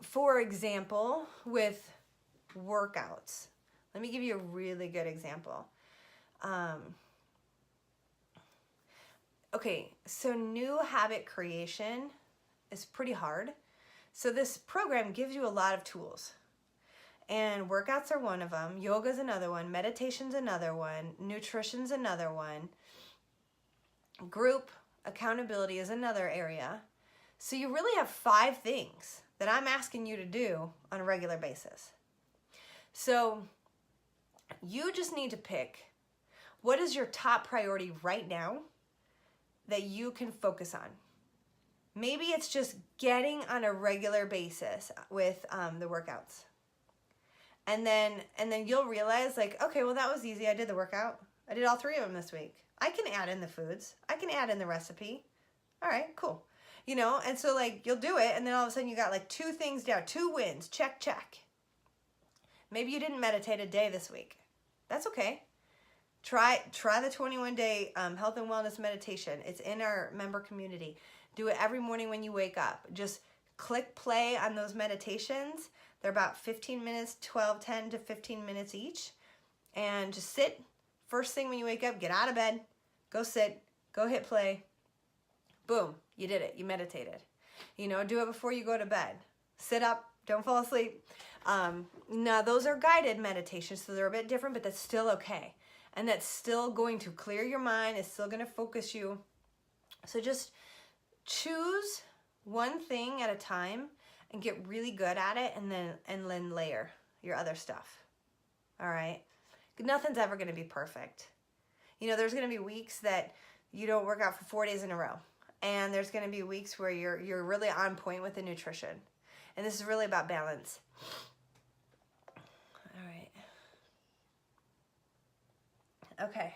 for example, with workouts. Let me give you a really good example. Okay, so new habit creation is pretty hard. So this program gives you a lot of tools. And workouts are one of them. Yoga's another one. Meditation's another one. Nutrition's another one. Group accountability is another area. So you really have 5 things that I'm asking you to do on a regular basis. So you just need to pick what is your top priority right now that you can focus on. Maybe it's just getting on a regular basis with the workouts. And then you'll realize like, okay, well, that was easy. I did the workout. I did all 3 of them this week. I can add in the foods. I can add in the recipe. All right, cool. You know, and so like you'll do it, and then all of a sudden you got like 2 things down, 2 wins, check, check. Maybe you didn't meditate a day this week. That's okay. Try the 21-day health and wellness meditation. It's in our member community. Do it every morning when you wake up. Just click play on those meditations. They're about 15 minutes, 10 to 15 minutes each. And just sit. First thing when you wake up, get out of bed, go sit, go hit play. Boom, you did it. You meditated. You know, do it before you go to bed. Sit up, don't fall asleep. Now, those are guided meditations, so they're a bit different, but that's still okay. And that's still going to clear your mind. It's still going to focus you. So just choose one thing at a time and get really good at it, and then layer your other stuff. All right? Nothing's ever going to be perfect. You know, there's going to be weeks that you don't work out for 4 days in a row. And there's going to be weeks where you're really on point with the nutrition. And this is really about balance. All right. Okay.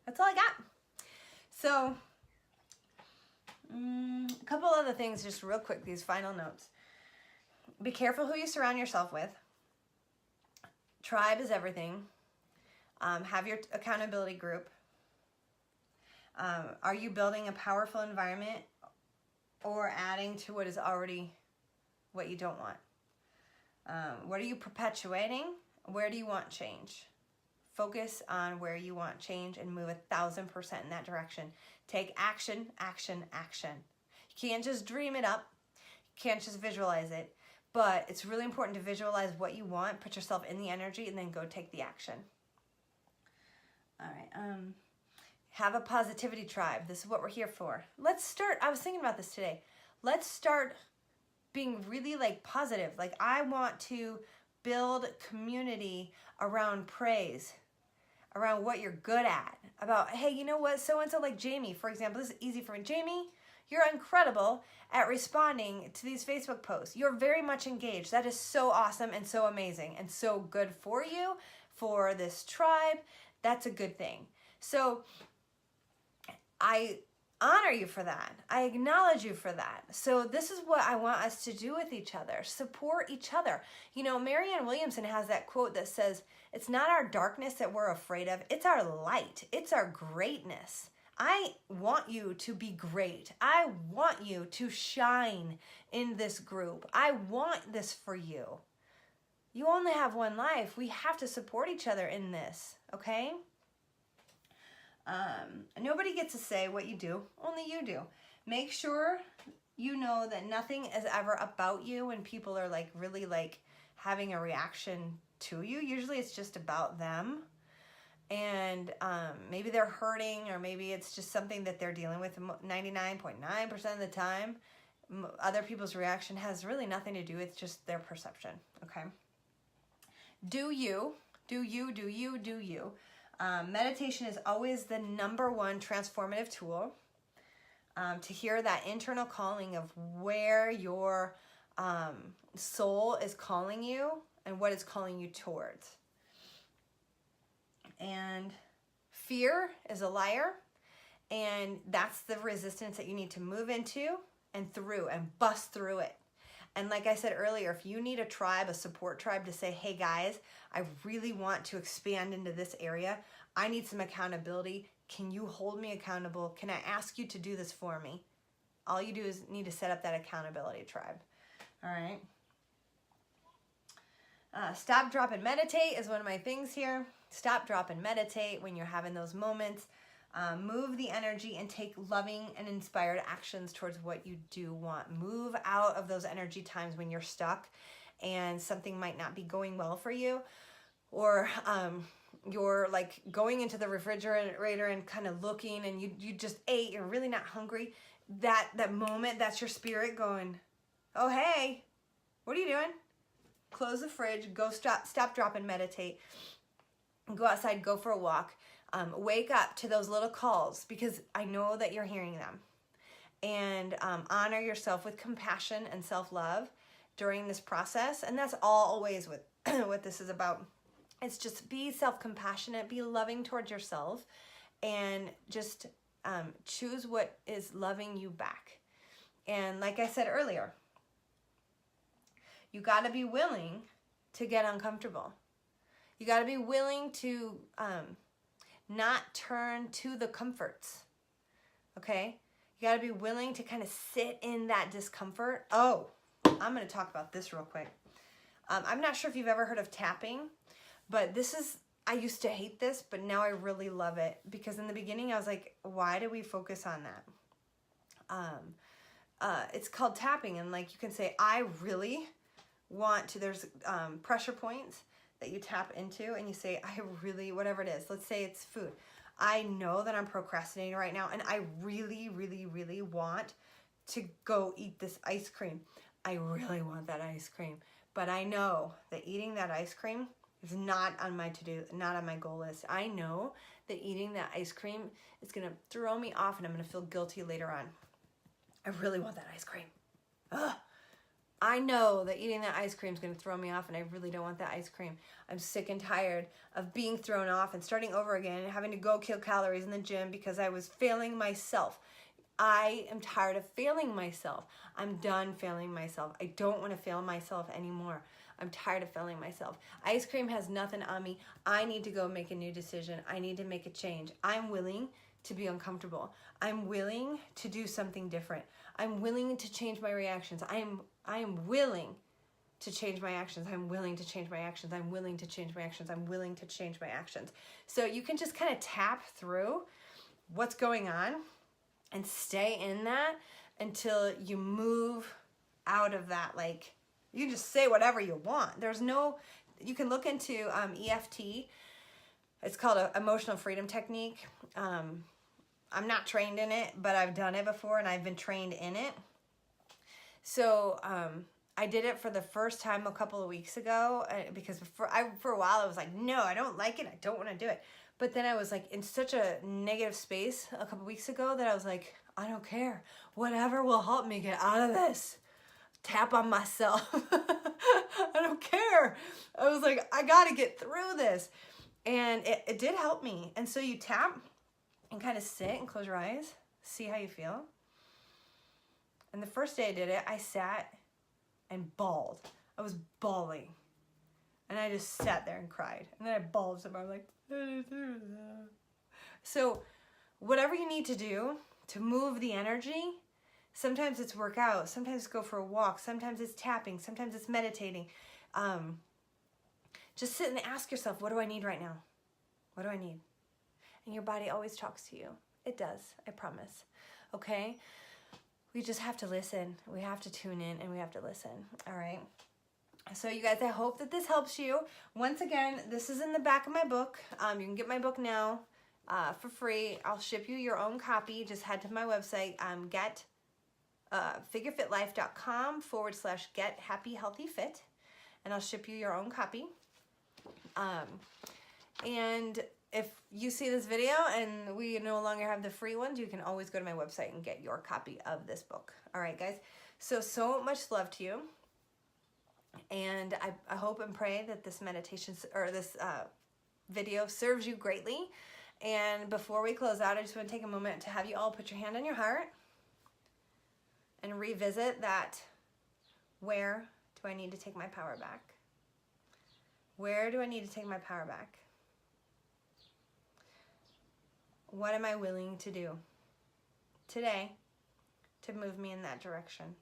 That's all I got. So, a couple other things just real quick, these final notes. Be careful who you surround yourself with. Tribe is everything. Have your accountability group. Are you building a powerful environment or adding to what is already what you don't want? What are you perpetuating? Where do you want change? Focus on where you want change and move 1,000% in that direction. Take action, action, action. You can't just dream it up. You can't just visualize it. But it's really important to visualize what you want, put yourself in the energy, and then go take the action. All right. Have a positivity tribe. This is what we're here for. Let's start. I was thinking about this today. Let's start being really like positive. Like I want to build community around praise, around what you're good at. About, hey, you know what? So-and-so like Jamie, for example. This is easy for me. Jamie, you're incredible at responding to these Facebook posts. You're very much engaged. That is so awesome and so amazing and so good for you, for this tribe. That's a good thing. So I honor you for that. I acknowledge you for that. So this is what I want us to do with each other. Support each other. You know, Marianne Williamson has that quote that says, it's not our darkness that we're afraid of. It's our light. It's our greatness. I want you to be great. I want you to shine in this group. I want this for you. You only have one life. We have to support each other in this, okay? Nobody gets to say what you do, only you do. Make sure you know that nothing is ever about you when people are like really like having a reaction to you. Usually it's just about them, and maybe they're hurting, or maybe it's just something that they're dealing with 99.9% of the time. Other people's reaction has really nothing to do with just their perception, okay? Do you. Meditation is always the #1 transformative tool to hear that internal calling of where your soul is calling you and what it's calling you towards. And fear is a liar, and that's the resistance that you need to move into and through and bust through it. And like I said earlier, if you need a tribe, a support tribe to say, hey guys, I really want to expand into this area. I need some accountability. Can you hold me accountable? Can I ask you to do this for me? All you do is need to set up that accountability tribe. All right. Stop, drop, and meditate is one of my things here. Stop, drop, and meditate when you're having those moments. Move the energy and take loving and inspired actions towards what you do want. Move out of those energy times when you're stuck and something might not be going well for you, or you're like going into the refrigerator and kind of looking, and you just ate, you're really not hungry. That moment, that's your spirit going, oh, hey, what are you doing? Close the fridge, go stop, drop, and meditate. Go outside, go for a walk. Wake up to those little calls, because I know that you're hearing them. And honor yourself with compassion and self-love during this process. And that's always what this is about. It's just be self-compassionate, be loving towards yourself, and just choose what is loving you back. And like I said earlier, you got to be willing to get uncomfortable. You got to be willing to not turn to the comforts, okay? You got to be willing to kind of sit in that discomfort. Oh, I'm going to talk about this real quick. I'm not sure if you've ever heard of tapping, but I used to hate this, but now I really love it, because in the beginning I was like, why do we focus on that? It's called tapping, and like you can say, I really want to, there's pressure points that you tap into, and you say, I really, whatever it is, let's say it's food. I know that I'm procrastinating right now, and I really, really, really want to go eat this ice cream. I really want that ice cream, but I know that eating that ice cream is not on my to-do, not on my goal list. I know that eating that ice cream is gonna throw me off, and I'm gonna feel guilty later on. I really want that ice cream. Ugh. I know that eating that ice cream is going to throw me off, and I really don't want that ice cream. I'm sick and tired of being thrown off and starting over again and having to go kill calories in the gym because I was failing myself. I am tired of failing myself. I'm done failing myself. I don't want to fail myself anymore. I'm tired of failing myself. Ice cream has nothing on me. I need to go make a new decision. I need to make a change. I'm willing to be uncomfortable. I'm willing to do something different. I'm willing to change my reactions. I am willing to change my actions. I'm willing to change my actions. I'm willing to change my actions. I'm willing to change my actions. So you can just kind of tap through what's going on and stay in that until you move out of that. Like, you just say whatever you want. You can look into EFT. It's called an emotional freedom technique. I'm not trained in it, but I've done it before, and I've been trained in it. So I did it for the first time a couple of weeks ago, because for a while I was like, no, I don't like it. I don't want to do it. But then I was like in such a negative space a couple of weeks ago that I was like, I don't care. Whatever will help me get out of this. Tap on myself. I don't care. I was like, I got to get through this. And it did help me. And so you tap and kind of sit and close your eyes, see how you feel. And the first day I did it, I sat and bawled. I was bawling. And I just sat there and cried. And then I bawled some more. I'm like, so whatever you need to do to move the energy, sometimes it's work out, sometimes it's go for a walk, sometimes it's tapping, sometimes it's meditating. Just sit and ask yourself, what do I need right now? What do I need? And your body always talks to you. It does, I promise. Okay? We just have to listen. We have to tune in, and we have to listen. All right? So you guys, I hope that this helps you. Once again, this is in the back of my book. You can get my book now for free. I'll ship you your own copy. Just head to my website, figurefitlife.com/get-happy-healthy-fit, and I'll ship you your own copy. And if you see this video and we no longer have the free ones, you can always go to my website and get your copy of this book. All right, guys. So much love to you. And I hope and pray that this meditation or this video serves you greatly. And before we close out, I just want to take a moment to have you all put your hand on your heart and revisit that. Where do I need to take my power back? Where do I need to take my power back? What am I willing to do today to move me in that direction?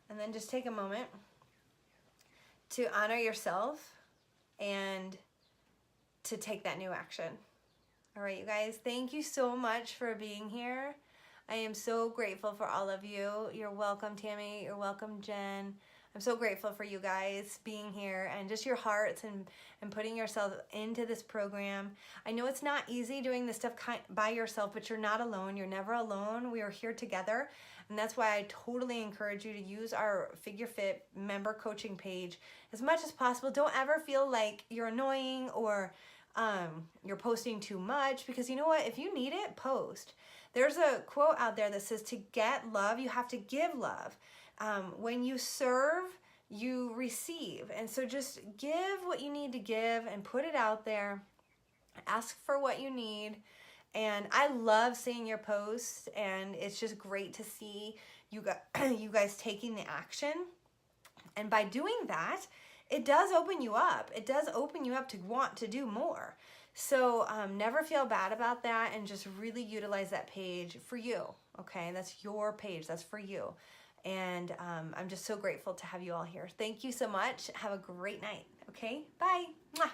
And then just take a moment to honor yourself and to take that new action. All right, you guys, thank you so much for being here. I am so grateful for all of you. You're welcome, Tammy. You're welcome, Jen. I'm so grateful for you guys being here and just your hearts and putting yourself into this program. I know it's not easy doing this stuff by yourself, but you're not alone. You're never alone. We are here together. And that's why I totally encourage you to use our figureFIT member coaching page as much as possible. Don't ever feel like you're annoying or you're posting too much, because you know what? If you need it, post. There's a quote out there that says to get love, you have to give love. When you serve, you receive. And so just give what you need to give and put it out there. Ask for what you need. And I love seeing your posts, and it's just great to see you guys taking the action. And by doing that, it does open you up. It does open you up to want to do more. So never feel bad about that, and just really utilize that page for you, okay? That's your page. That's for you. And I'm just so grateful to have you all here. Thank you so much. Have a great night, okay? Bye. Mwah.